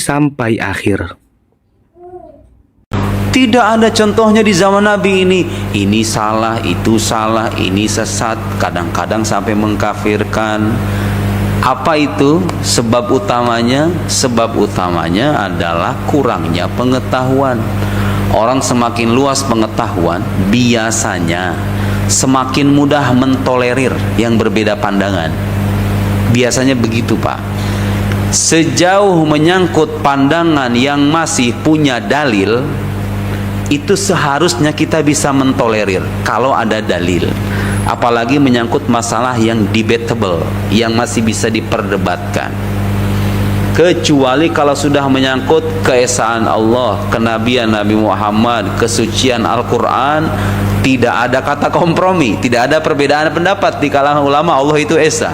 sampai akhir. Tidak ada contohnya di zaman Nabi ini. Ini salah, itu salah, ini sesat. Kadang-kadang sampai mengkafirkan. Apa itu sebab utamanya? Sebab utamanya adalah kurangnya pengetahuan. Orang semakin luas pengetahuan, biasanya semakin mudah mentolerir yang berbeda pandangan. Biasanya begitu, Pak. Sejauh menyangkut pandangan yang masih punya dalil, itu seharusnya kita bisa mentolerir kalau ada dalil. Apalagi menyangkut masalah yang debatable, yang masih bisa diperdebatkan. Kecuali kalau sudah menyangkut keesaan Allah, kenabian Nabi Muhammad, kesucian Al-Quran, tidak ada kata kompromi, tidak ada perbedaan pendapat di kalangan ulama Allah itu esa.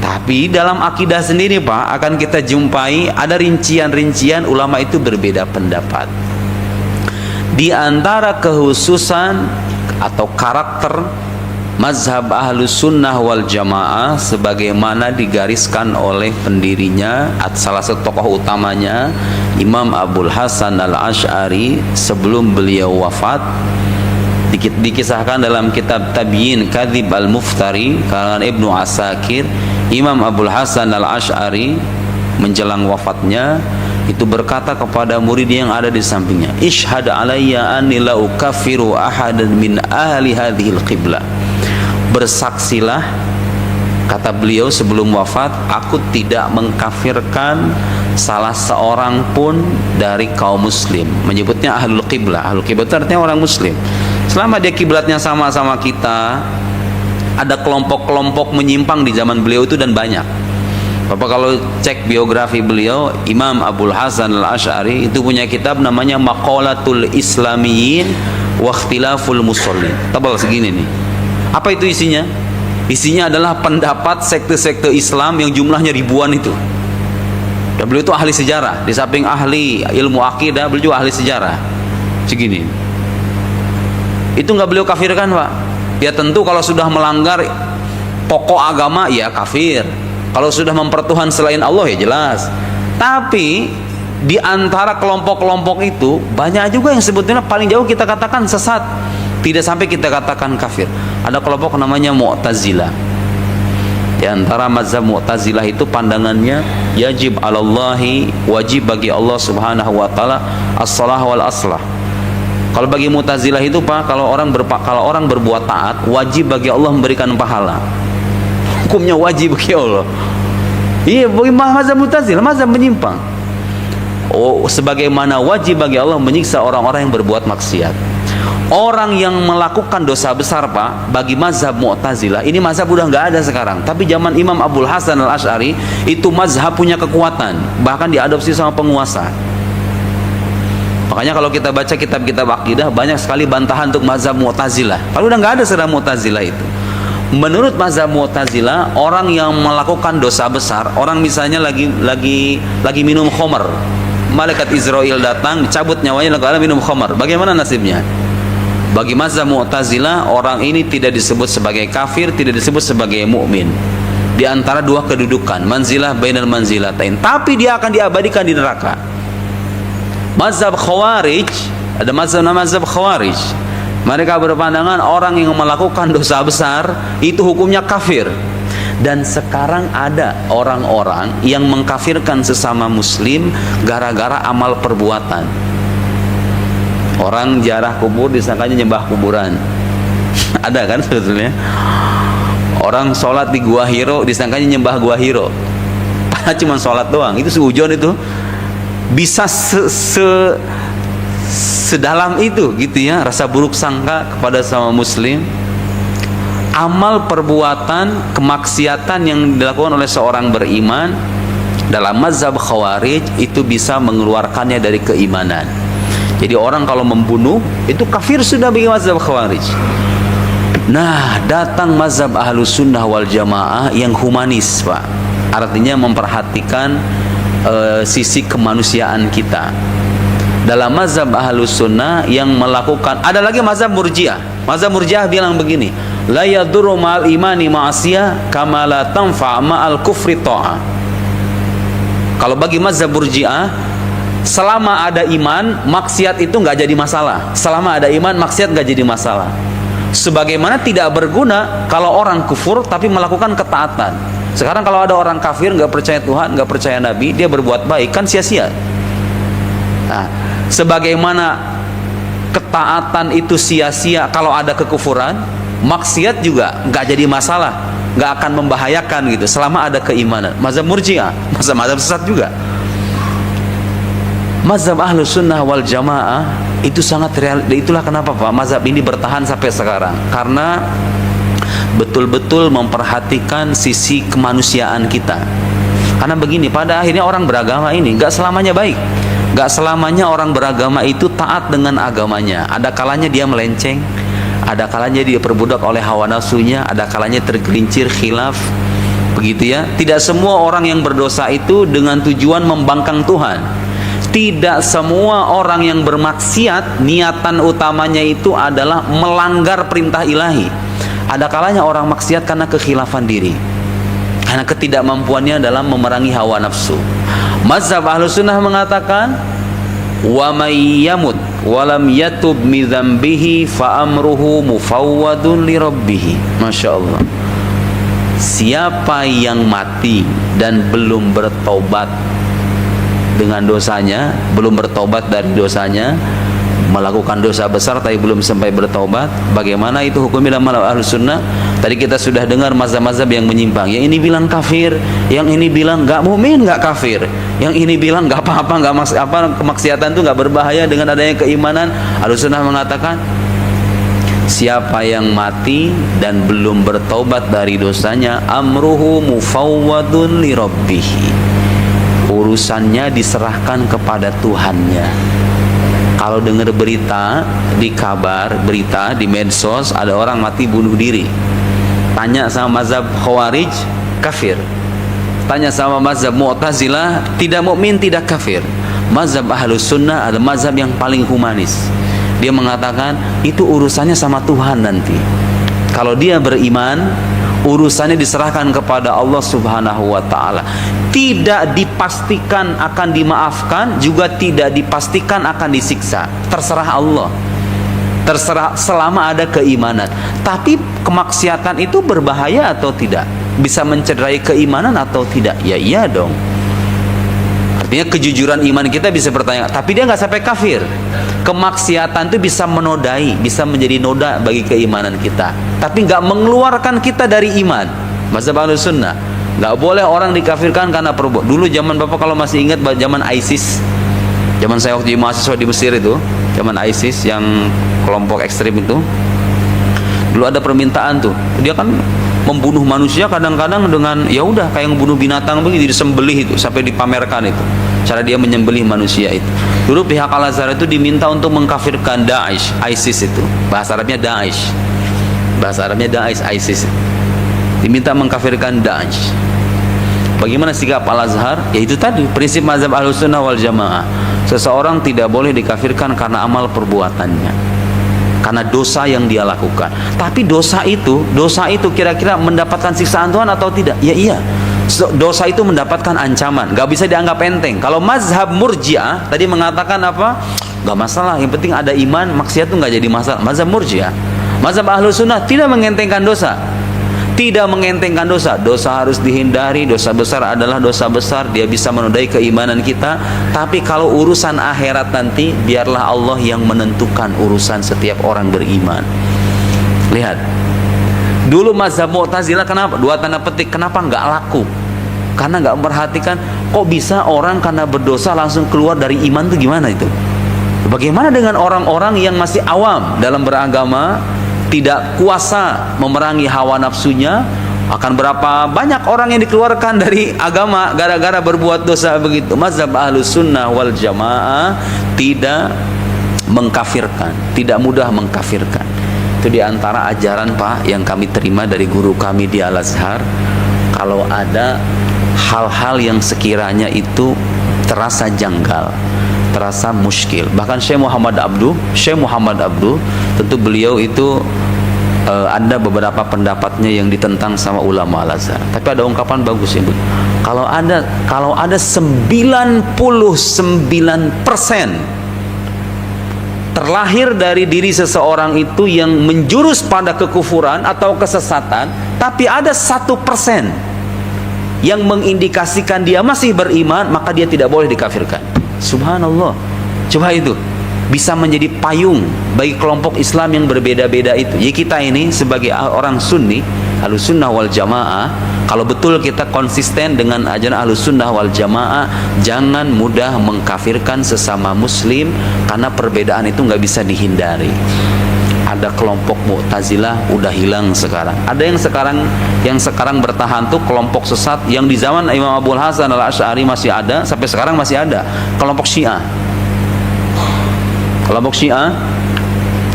Tapi dalam akidah sendiri, Pak, akan kita jumpai ada rincian-rincian ulama itu berbeda pendapat. Di antara kekhususan atau karakter mazhab Ahlus Sunnah wal Jamaah sebagaimana digariskan oleh pendirinya, salah satu tokoh utamanya Imam Abul Hasan Al-Asy'ari sebelum beliau wafat, dikisahkan dalam kitab Tabyin Kadzib Al-Muftari karangan Ibnu Asakir. Imam Abul Hasan Al-Asy'ari menjelang wafatnya itu berkata kepada murid yang ada di sampingnya, "Ishhad alayya anni la ukaffiru ahadan min ahli hadhil qiblah." Bersaksilah, kata beliau sebelum wafat, aku tidak mengkafirkan salah seorang pun dari kaum muslim. Menyebutnya ahlul qiblah. Ahlul qiblah itu artinya orang muslim. Selama dia kiblatnya sama-sama kita, ada kelompok-kelompok menyimpang di zaman beliau itu dan banyak. Bapak kalau cek biografi beliau, Imam Abul Hasan Al-Asy'ari itu punya kitab namanya Maqalatul Islamiyyin wa Ikhtilaful Musallin. Tebal segini nih. Apa itu isinya? Isinya adalah pendapat sekte-sekte Islam yang jumlahnya ribuan itu. Dan beliau itu ahli sejarah. Di samping ahli ilmu akidah, beliau juga ahli sejarah. Segini. Itu nggak beliau kafirkan, Pak. Ya tentu kalau sudah melanggar pokok agama ya kafir. Kalau sudah mempertuhan selain Allah ya jelas. Tapi di antara kelompok-kelompok itu banyak juga yang sebetulnya paling jauh kita katakan sesat, tidak sampai kita katakan kafir. Ada kelompok namanya Mu'tazilah. Di antara mazhab Mu'tazilah itu pandangannya yajib 'alallahi, wajib bagi Allah Subhanahu wa taala as-shalah wal aslah. Kalau bagi Mu'tazilah itu, Pak, kalau orang berbuat taat, wajib bagi Allah memberikan pahala. Hukumnya wajib bagi Allah. Iya, bagi mazhab Mu'tazilah, mazhab menyimpang. Oh, sebagaimana wajib bagi Allah menyiksa orang-orang yang berbuat maksiat. Orang yang melakukan dosa besar, Pak, bagi mazhab Mu'tazilah, ini mazhab udah nggak ada sekarang. Tapi zaman Imam Abul Hasan Al-Asy'ari itu mazhab punya kekuatan, bahkan diadopsi sama penguasa. Makanya kalau kita baca kitab-kitab akidah banyak sekali bantahan untuk mazhab Mu'tazilah. Kalau udah nggak ada sekarang Mu'tazilah itu. Menurut mazhab Mu'tazilah, orang yang melakukan dosa besar, orang misalnya lagi minum khamar, malaikat Israel datang, dicabut nyawanya lalu minum khamar. Bagaimana nasibnya? Bagi mazhab Mu'tazilah, orang ini tidak disebut sebagai kafir, tidak disebut sebagai mukmin. Di antara dua kedudukan, manzilah bainal manzilatain, tapi dia akan diabadikan di neraka. Mazhab Khawarij, ada mazhab Khawarij. Mereka berpandangan orang yang melakukan dosa besar itu hukumnya kafir. Dan sekarang ada orang-orang yang mengkafirkan sesama muslim gara-gara amal perbuatan. Orang ziarah kubur disangkanya nyembah kuburan. Ada kan sebetulnya. Orang sholat di Gua Hiro disangkanya nyembah Gua Hiro. Padahal cuma sholat doang. Itu seujon itu. Bisa sedalam itu gitu ya, rasa buruk sangka kepada sama muslim. Amal perbuatan kemaksiatan yang dilakukan oleh seorang beriman dalam mazhab Khawarij itu bisa mengeluarkannya dari keimanan. Jadi orang kalau membunuh itu kafir sudah bagi mazhab Khawarij. Nah, datang mazhab Ahlus Sunnah wal Jamaah yang humanis, Pak. Artinya memperhatikan sisi kemanusiaan kita. Dalam mazhab Ahlus Sunnah yang melakukan, ada lagi mazhab Murji'ah. Mazhab Murji'ah bilang begini, la yadurru ma'al imani ma'asiyah kama la tanfa' ma'al kufri ta'ah. Kalau bagi mazhab Murji'ah, selama ada iman, maksiat itu nggak jadi masalah. Selama ada iman, maksiat nggak jadi masalah. Sebagaimana tidak berguna kalau orang kufur tapi melakukan ketaatan. Sekarang kalau ada orang kafir, nggak percaya Tuhan, nggak percaya Nabi, dia berbuat baik, kan sia-sia. Nah, sebagaimana ketaatan itu sia-sia kalau ada kekufuran, maksiat juga nggak jadi masalah, nggak akan membahayakan gitu selama ada keimanan. Mazhab Murji'ah, mazhab sesat juga. Mazhab Ahlus Sunnah wal Jamaah itu sangat real. Itulah kenapa Pak mazhab ini bertahan sampai sekarang, karena betul-betul memperhatikan sisi kemanusiaan kita. Karena begini, pada akhirnya orang beragama ini nggak selamanya baik, nggak selamanya orang beragama itu taat dengan agamanya. Ada kalanya dia melenceng, ada kalanya dia perbudak oleh hawa nafsunya, ada kalanya tergelincir khilaf, begitu ya. Tidak semua orang yang berdosa itu dengan tujuan membangkang Tuhan. Tidak semua orang yang bermaksiat niatan utamanya itu adalah melanggar perintah ilahi. Ada kalanya orang maksiat karena kekhilafan diri, karena ketidakmampuannya dalam memerangi hawa nafsu. Mazhab Ahlus Sunnah mengatakan, wa may yamut wa lam yatub min dzambihi fa amruhu mufawwadun li rabbih. Masya Allah. Siapa yang mati dan belum bertobat dengan dosanya, belum bertobat dari dosanya, melakukan dosa besar tapi belum sampai bertobat, bagaimana itu hukumnya dalam mazhab Ahlus Sunnah? Tadi kita sudah dengar mazhab-mazhab yang menyimpang. Yang ini bilang kafir, yang ini bilang nggak mukmin, nggak kafir, yang ini bilang nggak apa-apa, nggak kemaksiatan itu nggak berbahaya dengan adanya keimanan. Ahlus Sunnah mengatakan, siapa yang mati dan belum bertobat dari dosanya, amruhu mufawwadun li rabbih, urusannya diserahkan kepada Tuhannya. Kalau dengar berita di kabar, berita di medsos, ada orang mati bunuh diri, tanya sama mazhab Khawarij, kafir. Tanya sama mazhab Mu'tazilah, tidak mukmin, tidak kafir. Mazhab Ahlus Sunnah adalah mazhab yang paling humanis. Dia mengatakan itu urusannya sama Tuhan nanti. Kalau dia beriman, urusannya diserahkan kepada Allah Subhanahu wa ta'ala. Tidak dipastikan akan dimaafkan, juga tidak dipastikan akan disiksa. Terserah Allah. Terserah selama ada keimanan. Tapi kemaksiatan itu berbahaya atau tidak? Bisa mencederai keimanan atau tidak? Ya iya dong. Artinya kejujuran iman kita bisa bertanya. Tapi dia nggak sampai kafir. Kemaksiatan itu bisa menodai, bisa menjadi noda bagi keimanan kita, tapi nggak mengeluarkan kita dari iman. Mazhab Ahlus Sunnah, nggak boleh orang dikafirkan karena perbuatan. Dulu zaman Bapak kalau masih ingat, zaman ISIS, zaman saya waktu mahasiswa di Mesir itu, zaman ISIS yang kelompok ekstrim itu, dulu ada permintaan tuh, dia kan membunuh manusia kadang-kadang dengan ya udah kayak membunuh binatang begitu, disembelih itu sampai dipamerkan itu cara dia menyembelih manusia itu. Dulu pihak Al-Azhar itu diminta untuk mengkafirkan Daesh, ISIS itu. Bahasa Arabnya Daesh. Bahasa Arabnya Daesh, ISIS. Diminta mengkafirkan Daesh. Bagaimana sikap Al-Azhar? Ya itu tadi, prinsip mazhab Ahlus Sunnah wal Jamaah. Seseorang tidak boleh dikafirkan karena amal perbuatannya, karena dosa yang dia lakukan. Tapi dosa itu kira-kira mendapatkan siksaan Tuhan atau tidak? Ya iya. Dosa itu mendapatkan ancaman, gak bisa dianggap enteng. Kalau mazhab Murji'ah tadi mengatakan apa? Gak masalah, yang penting ada iman, maksiat itu gak jadi masalah. Mazhab Murji'ah. Mazhab Ahlus Sunnah tidak mengentengkan dosa. Tidak mengentengkan dosa. Dosa harus dihindari, dosa besar adalah dosa besar, dia bisa menodai keimanan kita. Tapi kalau urusan akhirat nanti, biarlah Allah yang menentukan urusan setiap orang beriman. Lihat, dulu mazhab Mu'tazilah kenapa? Dua tanda petik, kenapa nggak laku? Karena nggak memperhatikan, kok bisa orang karena berdosa langsung keluar dari iman itu gimana itu? Bagaimana dengan orang-orang yang masih awam dalam beragama, tidak kuasa memerangi hawa nafsunya? Akan berapa banyak orang yang dikeluarkan dari agama gara-gara berbuat dosa begitu? Mazhab Ahlus Sunnah wal Jamaah tidak mengkafirkan, tidak mudah mengkafirkan. Itu diantara ajaran Pak yang kami terima dari guru kami di Al-Azhar. Kalau ada hal-hal yang sekiranya itu terasa janggal, terasa muskil, bahkan Syekh Muhammad Abduh, tentu beliau itu ada beberapa pendapatnya yang ditentang sama ulama Al-Azhar. Tapi ada ungkapan bagus ya, Bu. Kalau ada 99% terlahir dari diri seseorang itu yang menjurus pada kekufuran atau kesesatan, tapi ada 1% yang mengindikasikan dia masih beriman, maka dia tidak boleh dikafirkan. Subhanallah. Coba itu bisa menjadi payung bagi kelompok Islam yang berbeda-beda itu. Jadi kita ini sebagai orang Sunni, Ahlus Sunnah wal Jamaah, kalau betul kita konsisten dengan ajaran Ahlus Sunnah wal Jamaah, jangan mudah mengkafirkan sesama Muslim, karena perbedaan itu nggak bisa dihindari. Ada kelompok Mu'tazilah udah hilang sekarang. Ada yang sekarang bertahan tuh kelompok sesat yang di zaman Imam Abul Hasan Al-Asy'ari masih ada, sampai sekarang masih ada. Kelompok Syiah. Kelompok Syiah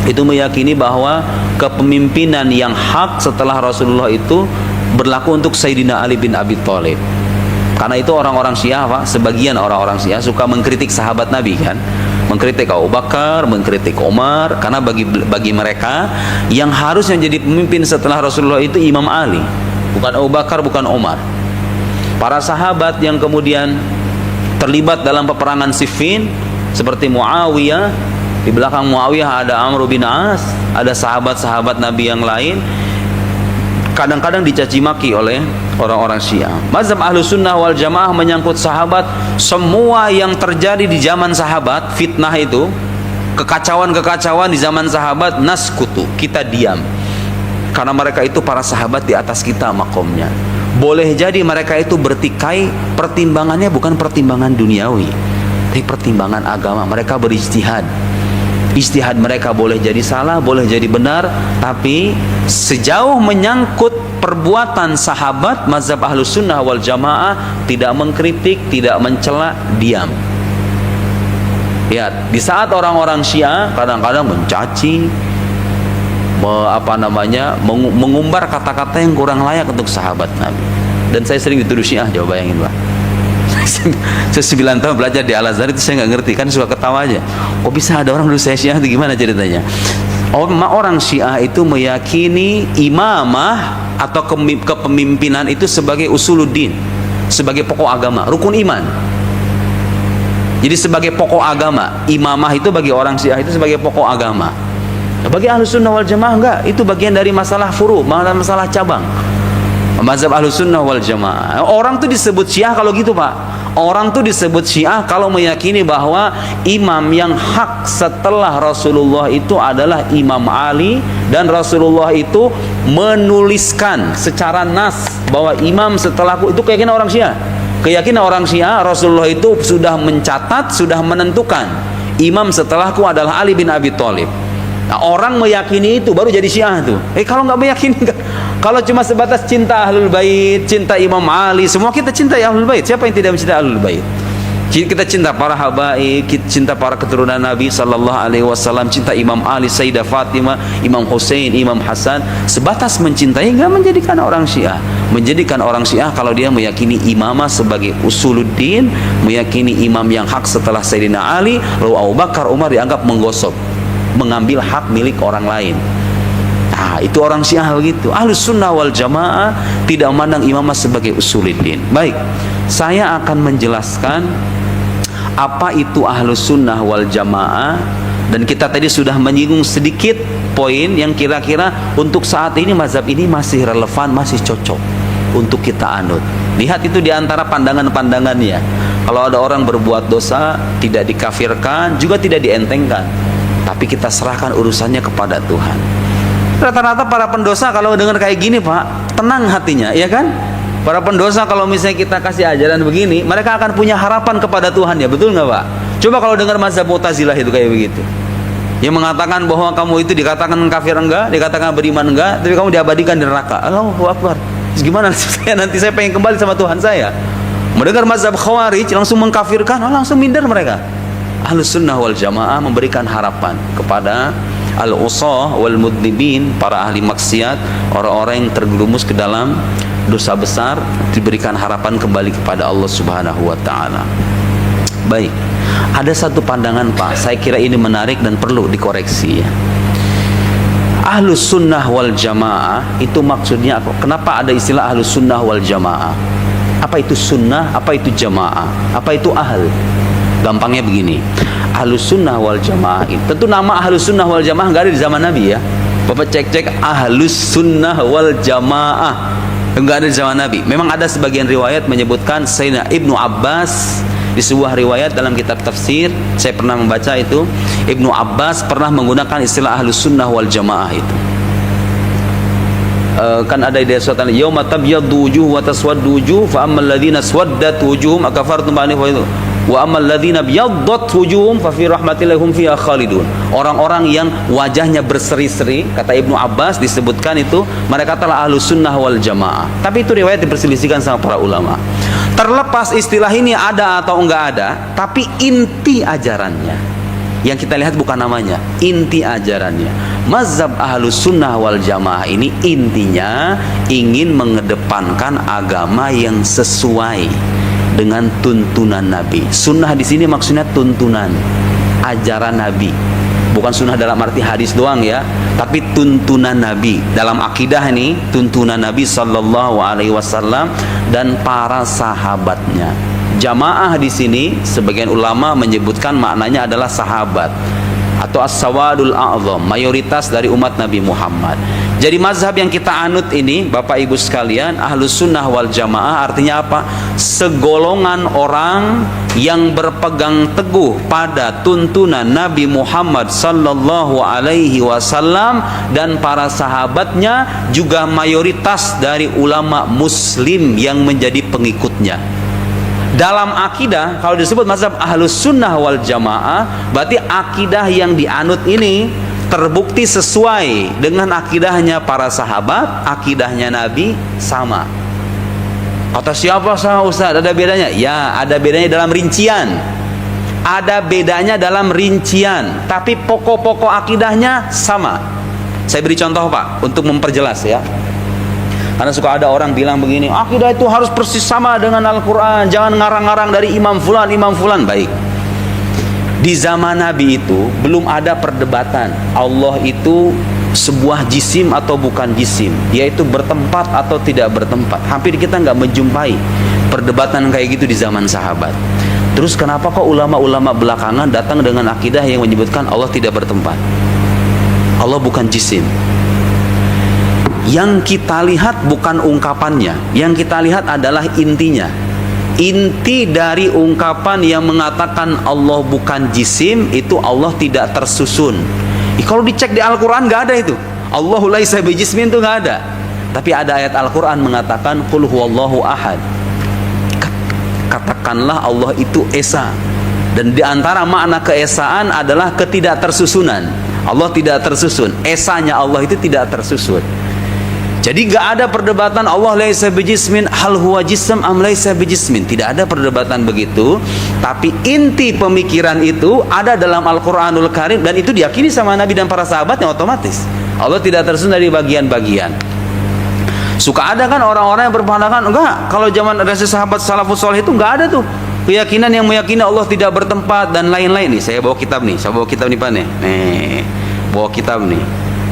itu meyakini bahwa kepemimpinan yang hak setelah Rasulullah itu berlaku untuk Sayyidina Ali bin Abi Thalib. Karena itu orang-orang Syiah, Pak, sebagian orang-orang Syiah suka mengkritik sahabat Nabi kan, mengkritik Abu Bakar, mengkritik Umar, karena bagi mereka yang harusnya jadi pemimpin setelah Rasulullah itu Imam Ali, bukan Abu Bakar, bukan Umar. Para sahabat yang kemudian terlibat dalam peperangan Siffin seperti Muawiyah, di belakang Muawiyah ada Amr bin As, ada sahabat-sahabat Nabi yang lain, kadang-kadang dicaci maki oleh orang-orang Syiah. Mazhab Ahlus Sunnah wal Jamaah menyangkut sahabat, semua yang terjadi di zaman sahabat, fitnah itu, kekacauan-kekacauan di zaman sahabat, naskutu, kita diam. Karena mereka itu para sahabat di atas kita makomnya. Boleh jadi mereka itu bertikai, pertimbangannya bukan pertimbangan duniawi, tapi pertimbangan agama. Mereka berijtihad. Ijtihad mereka boleh jadi salah, boleh jadi benar, tapi sejauh menyangkut perbuatan sahabat, mazhab Ahlus Sunnah wal Jamaah tidak mengkritik, tidak mencela, diam. Lihat, di saat orang-orang Syiah kadang-kadang mencaci, mengumbar kata-kata yang kurang layak untuk sahabat Nabi. Dan saya sering dituduh Syiah, coba bayangin, Pak. Saya 9 tahun belajar di Al-Azhar itu saya nggak ngerti, kan suka ketawa aja. Kok bisa ada orang dulu saya Syiah itu, gimana ceritanya? Orang Syiah itu meyakini imamah atau kepemimpinan itu sebagai usuluddin, sebagai pokok agama, rukun iman. Jadi sebagai pokok agama, imamah itu bagi orang Syiah itu sebagai pokok agama. Bagi Ahlus Sunnah wal Jamaah enggak, itu bagian dari masalah furu, masalah cabang. Mazhab Ahlus Sunnah wal Jamaah. Orang tuh disebut Syiah kalau gitu, Pak. Orang tuh disebut Syiah kalau meyakini bahwa imam yang hak setelah Rasulullah itu adalah Imam Ali, dan Rasulullah itu menuliskan secara nas bahwa imam setelahku, itu keyakinan orang Syiah. Keyakinan orang Syiah, Rasulullah itu sudah mencatat, sudah menentukan imam setelahku adalah Ali bin Abi Thalib. Nah, orang meyakini itu baru jadi Syiah tuh. Kalau nggak meyakini, kalau cuma sebatas cinta Ahlul Bait, cinta Imam Ali, semua kita cinta Ahlul Bait. Siapa yang tidak mencintai Ahlul Bait? Kita cinta para habaib, kita cinta para keturunan Nabi sallallahu alaihi wasallam, cinta Imam Ali, Sayyidah Fatimah, Imam Hussein, Imam Hasan. Sebatas mencintai nggak menjadikan orang Syiah. Menjadikan orang Syiah kalau dia meyakini imamah sebagai usuluddin, meyakini imam yang hak setelah Sayyidina Ali, lalu Abu Bakar, Umar dianggap menggosok, mengambil hak milik orang lain. Nah, itu orang Syiah begitu. Ahlus Sunnah wal Jamaah tidak memandang imamah sebagai usuluddin. Baik, saya akan menjelaskan apa itu Ahlus Sunnah wal Jamaah, dan kita tadi sudah menyinggung sedikit poin yang kira-kira untuk saat ini mazhab ini masih relevan, masih cocok untuk kita anut. Lihat itu diantara pandangan-pandangannya. Kalau ada orang berbuat dosa, tidak dikafirkan, juga tidak dientengkan, tapi kita serahkan urusannya kepada Tuhan. Rata-rata para pendosa kalau dengar kayak gini, Pak, tenang hatinya, ya kan? Para pendosa kalau misalnya kita kasih ajaran begini, mereka akan punya harapan kepada Tuhan, ya, betul nggak, Pak? Coba kalau dengar mazhab Mu'tazilah itu kayak begitu, yang mengatakan bahwa kamu itu dikatakan kafir enggak, dikatakan beriman enggak, tapi kamu diabadikan di neraka. Allahu Akbar. Terus gimana nanti saya pengen kembali sama Tuhan saya? Mendengar mazhab Khawarij langsung mengkafirkan, langsung minder mereka. Ahlus Sunnah wal Jamaah memberikan harapan kepada al-usah wal mudnibin, para ahli maksiat, orang-orang yang terjerumus ke dalam dosa besar, diberikan harapan kembali kepada Allah Subhanahu wa taala. Baik, ada satu pandangan, Pak, saya kira ini menarik dan perlu dikoreksi, ya. Ahlus sunnah wal jamaah itu maksudnya apa? Kenapa ada istilah ahlus sunnah wal jamaah? Apa itu sunnah? Apa itu jamaah? Apa itu ahl? Gampangnya begini, ahlus sunnah wal jamaah itu tentu nama ahlus sunnah wal jamaah nggak ada di zaman Nabi ya. Bapak cek ahlus sunnah wal jamaah nggak ada di zaman Nabi. Memang ada sebagian riwayat menyebutkan Sayyidina Ibnu Abbas di sebuah riwayat dalam kitab tafsir, saya pernah membaca itu, Ibnu Abbas pernah menggunakan istilah ahlus sunnah wal jamaah itu. Kan ada di surat yauma tabyaddu wujuh wa taswaddu wujuh fa ammal ladzina swaddat wujuhum akafartum ba'da wa ammal ladzina byaddat wujuhum fa fi rahmatillah hum fiha khalidun. Orang-orang yang wajahnya berseri-seri, kata Ibnu Abbas disebutkan itu mereka adalah ahlus sunnah wal jamaah. Tapi itu riwayat diperselisihkan sama para ulama. Terlepas istilah ini ada atau enggak ada, tapi inti ajarannya yang kita lihat bukan namanya, inti ajarannya. Mazhab ahlus sunnah wal jamaah ini intinya ingin mengedepankan agama yang sesuai dengan tuntunan Nabi. Sunnah di sini maksudnya tuntunan, ajaran Nabi. Bukan sunnah dalam arti hadis doang ya, tapi tuntunan Nabi. Dalam akidah ini tuntunan Nabi sallallahu alaihi wasallam dan para sahabatnya. Jamaah di sini sebagian ulama menyebutkan maknanya adalah sahabat atau as-sawadul a'zam, mayoritas dari umat Nabi Muhammad. Jadi mazhab yang kita anut ini Bapak Ibu sekalian, ahlus sunnah wal jamaah artinya apa? Segolongan orang yang berpegang teguh pada tuntunan Nabi Muhammad sallallahu alaihi wasallam dan para sahabatnya, juga mayoritas dari ulama muslim yang menjadi pengikutnya. Dalam akidah, kalau disebut mazhab ahlus sunnah wal jamaah, berarti akidah yang dianut ini terbukti sesuai dengan akidahnya para sahabat, akidahnya Nabi sama. Kata siapa sah Ustaz? Ada bedanya? Ya, ada bedanya dalam rincian. Ada bedanya dalam rincian, tapi pokok-pokok akidahnya sama. Saya beri contoh Pak, untuk memperjelas ya. Karena suka ada orang bilang begini, akidah itu harus persis sama dengan Al-Quran, jangan ngarang-ngarang dari imam fulan, imam fulan. Baik, di zaman Nabi itu belum ada perdebatan Allah itu sebuah jisim atau bukan jisim, yaitu bertempat atau tidak bertempat. Hampir kita nggak menjumpai perdebatan kayak gitu di zaman sahabat. Terus kenapa kok ulama-ulama belakangan datang dengan akidah yang menyebutkan Allah tidak bertempat, Allah bukan jisim? Yang kita lihat bukan ungkapannya, yang kita lihat adalah intinya. Inti dari ungkapan yang mengatakan Allah bukan jisim itu Allah tidak tersusun. Kalau dicek di Al-Quran nggak ada itu. Allahu laisa bijismin itu nggak ada. Tapi ada ayat Al-Quran mengatakan qul huwallahu ahad. Katakanlah Allah itu esa. Dan di antara makna keesaan adalah ketidaktersusunan. Allah tidak tersusun. Esanya Allah itu tidak tersusun. Jadi gak ada perdebatan Allah laisa bijismin hal huwa jism am laisa bijismin. Tidak ada perdebatan begitu. Tapi inti pemikiran itu ada dalam Al-Quranul Karim, dan itu diyakini sama Nabi dan para sahabatnya otomatis. Allah tidak tersusun dari bagian-bagian. Suka ada kan orang-orang yang berpandangan enggak, kalau zaman ada sahabat salafus soleh itu enggak ada tuh keyakinan yang meyakini Allah tidak bertempat dan lain-lain. Nih saya bawa kitab nih, Pak nih. Nih, bawa kitab nih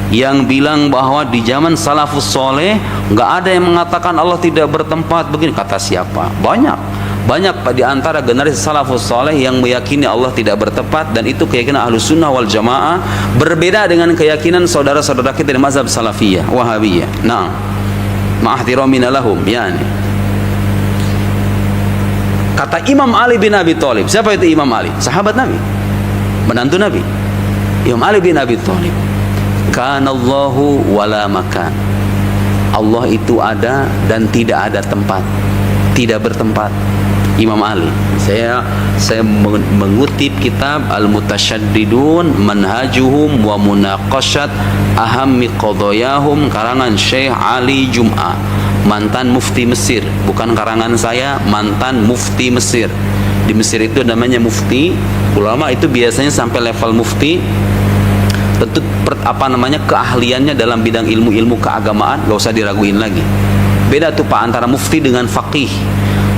yang bilang bahwa di zaman salafus soleh nggak ada yang mengatakan Allah tidak bertempat begini. Kata siapa? Banyak di antara generasi salafus soleh yang meyakini Allah tidak bertempat, dan itu keyakinan ahlus sunnah wal jamaah, berbeda dengan keyakinan saudara-saudara kita di mazhab salafiyah wahabiyah. Nah, ma'ahtiramina lahum yani. Kata Imam Ali bin Abi Thalib. Siapa itu Imam Ali? Sahabat Nabi, menantu Nabi. Imam Ali bin Abi Thalib, kanallahu wala makan. Allah itu ada dan tidak ada tempat, tidak bertempat. Imam Ali. Saya mengutip kitab Al-Mutasyaddidun Manhajuhum wa Munaqashat Ahammi Qadayahum karangan Syekh Ali Jum'ah, mantan mufti Mesir. Bukan karangan saya, mantan mufti Mesir. Di Mesir itu namanya mufti. Ulama itu biasanya sampai level mufti. Tentu keahliannya dalam bidang ilmu-ilmu keagamaan gak usah diraguin lagi. Beda tuh Pak antara mufti dengan faqih.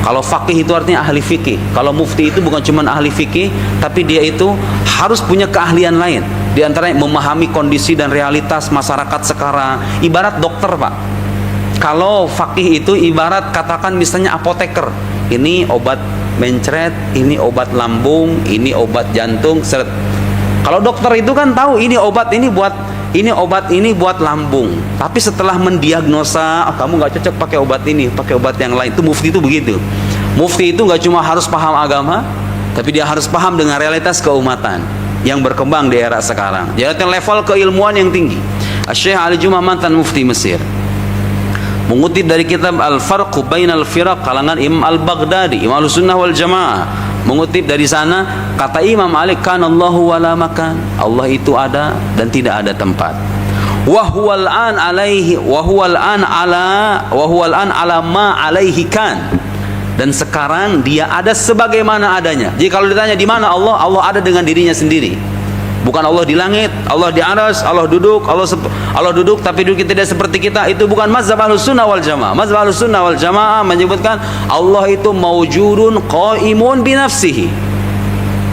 Kalau faqih itu artinya ahli fikih. Kalau mufti itu bukan cuma ahli fikih, tapi dia itu harus punya keahlian lain. Di antaranya memahami kondisi dan realitas masyarakat sekarang. Ibarat dokter, Pak. Kalau fakih itu ibarat katakan misalnya apoteker. Ini obat mencret, ini obat lambung, ini obat jantung, seret. Kalau dokter itu kan tahu ini obat ini buat lambung. Tapi setelah mendiagnosa, oh, kamu nggak cocok pakai obat ini, pakai obat yang lain. Itu mufti itu begitu. Mufti itu nggak cuma harus paham agama, tapi dia harus paham dengan realitas keumatan yang berkembang di era sekarang. Jadi level keilmuan yang tinggi. Syekh Ali Juma mantan mufti Mesir mengutip dari kitab Al-Farqu Bainal Firaq kalangan Imam Al-Baghdadi, Imam Al-Sunnah wal Jamaah, mengutip dari sana kata Imam Ali, kanallahu wala makan, Allah itu ada dan tidak ada tempat. Wa huwal an alaihi wa huwal an ala ma alaihi kan. Dan sekarang dia ada sebagaimana adanya. Jadi kalau ditanya di mana Allah, Allah ada dengan dirinya sendiri. Bukan Allah di langit, Allah di aras, Allah duduk, Allah duduk tapi duduk tidak seperti kita. Itu bukan mazhab Ahlussunnah wal Jamaah. Mazhab Ahlussunnah wal Jamaah menyebutkan Allah itu maujudun qaimun bi nafsihi.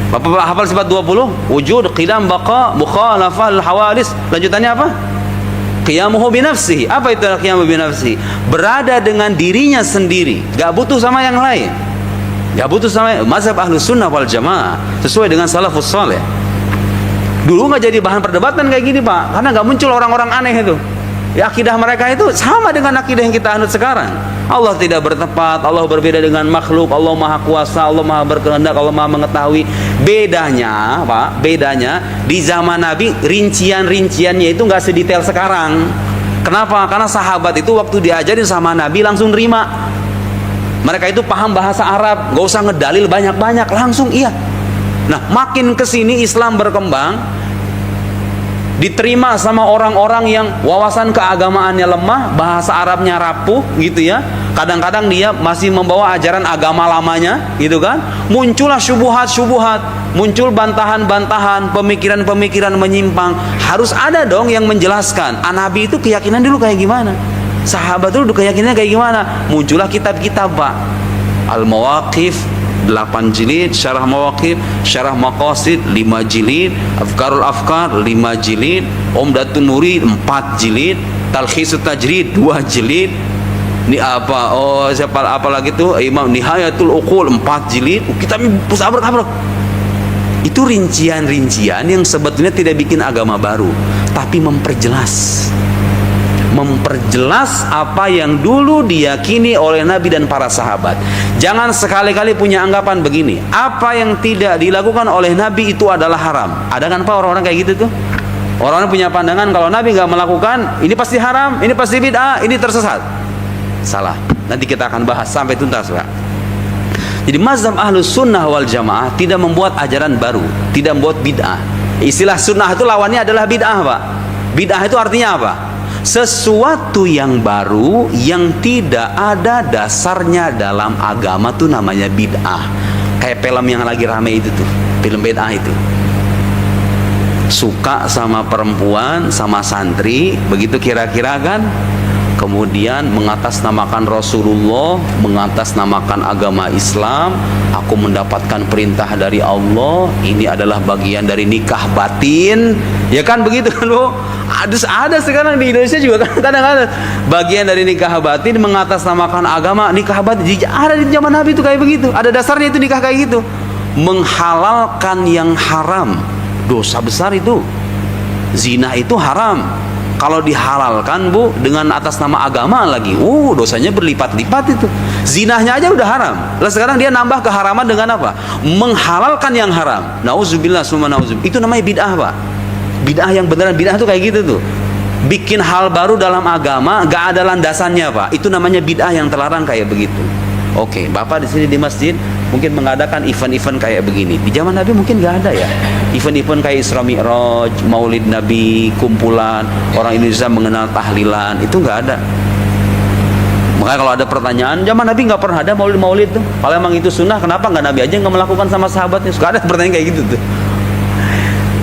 Bapak hafal sifat 20? Wujud, qidam, baqa, mukhalafah, al-hawadis. Lanjutannya apa? Qiyamuhu binafsihi. Apa itu qiyamuhu binafsihi? Berada dengan dirinya sendiri, gak butuh sama yang lain, gak butuh sama. Mazhab Ahlussunnah wal Jamaah sesuai dengan salafus saleh. Dulu gak jadi bahan perdebatan kayak gini, Pak, karena gak muncul orang-orang aneh itu. Ya, akidah mereka itu sama dengan akidah yang kita anut sekarang. Allah tidak bertepat, Allah berbeda dengan makhluk, Allah maha kuasa, Allah maha berkehendak, Allah maha mengetahui. Bedanya, Pak, bedanya di zaman Nabi rincian-rinciannya itu nggak sedetail sekarang. Kenapa? Karena sahabat itu waktu diajarin sama Nabi langsung nerima. Mereka itu paham bahasa Arab, nggak usah ngedalil banyak-banyak, langsung iya. Nah, makin kesini Islam berkembang, diterima sama orang-orang yang wawasan keagamaannya lemah, bahasa Arabnya rapuh gitu ya. Kadang-kadang dia masih membawa ajaran agama lamanya gitu kan. Muncullah syubhat-syubhat, muncul bantahan-bantahan, pemikiran-pemikiran menyimpang. Harus ada dong yang menjelaskan. Nabi itu keyakinan dulu kayak gimana, sahabat dulu keyakinannya kayak gimana. Muncullah kitab-kitab, Pak. Al-Mawaqif 8 jilid, Syarah Mawaqif, Syarah Maqasid 5 jilid, Afkarul Afkar 5 jilid, Umdatun Murid 4 jilid, Talkhisut Tajrid 2 jilid. Ini apa? Oh, siapa apalagi tuh? Imam Nihayatul Uqul 4 jilid. Kita abrak-abrak. Itu rincian-rincian yang sebetulnya tidak bikin agama baru, tapi memperjelas apa yang dulu diyakini oleh Nabi dan para sahabat. Jangan sekali-kali punya anggapan begini, apa yang tidak dilakukan oleh Nabi itu adalah haram. Ada kan, Pak, orang-orang kayak gitu tuh? Orang-orang punya pandangan kalau Nabi nggak melakukan, ini pasti haram, ini pasti bid'ah, ini tersesat. Salah. Nanti kita akan bahas sampai tuntas, Pak. Jadi mazhab Ahlussunnah wal Jamaah tidak membuat ajaran baru, tidak membuat bid'ah. Istilah sunnah itu lawannya adalah bid'ah, Pak. Bid'ah itu artinya apa? Sesuatu yang baru yang tidak ada dasarnya dalam agama tuh namanya bid'ah. Kayak film yang lagi rame itu tuh, film bid'ah itu. Suka sama perempuan, sama santri, begitu kira-kira kan. Kemudian mengatasnamakan Rasulullah, mengatasnamakan agama Islam. Aku mendapatkan perintah dari Allah, ini adalah bagian dari nikah batin. Ya kan begitu kan, Bu? Ada sekarang di Indonesia juga kan, kadang-kadang bagian dari nikah batin mengatasnamakan agama. Nikah batin ada di zaman Nabi itu kayak begitu. Ada dasarnya itu nikah kayak gitu. Menghalalkan yang haram, dosa besar itu. Zina itu haram. Kalau dihalalkan, Bu, dengan atas nama agama lagi, dosanya berlipat-lipat itu. Zinahnya aja udah haram. Lalu sekarang dia nambah keharaman dengan apa? Menghalalkan yang haram. Nauzubillah summa nauzubillah. Itu namanya bid'ah, Pak. Bid'ah yang beneran bid'ah tuh kayak gitu tuh. Bikin hal baru dalam agama, gak ada landasannya, Pak. Itu namanya bid'ah yang terlarang kayak begitu. Oke, Bapak di sini di masjid mungkin mengadakan event-event kayak begini. Di zaman Nabi mungkin nggak ada ya. Event-event kayak Isra Mi'raj, Maulid Nabi, kumpulan orang Indonesia mengenal tahlilan, itu nggak ada. Makanya kalau ada pertanyaan, zaman Nabi nggak pernah ada maulid-maulid tuh. Kalau emang itu sunnah, kenapa nggak Nabi aja nggak melakukan sama sahabatnya? Suka ada pertanyaan kayak gitu tuh.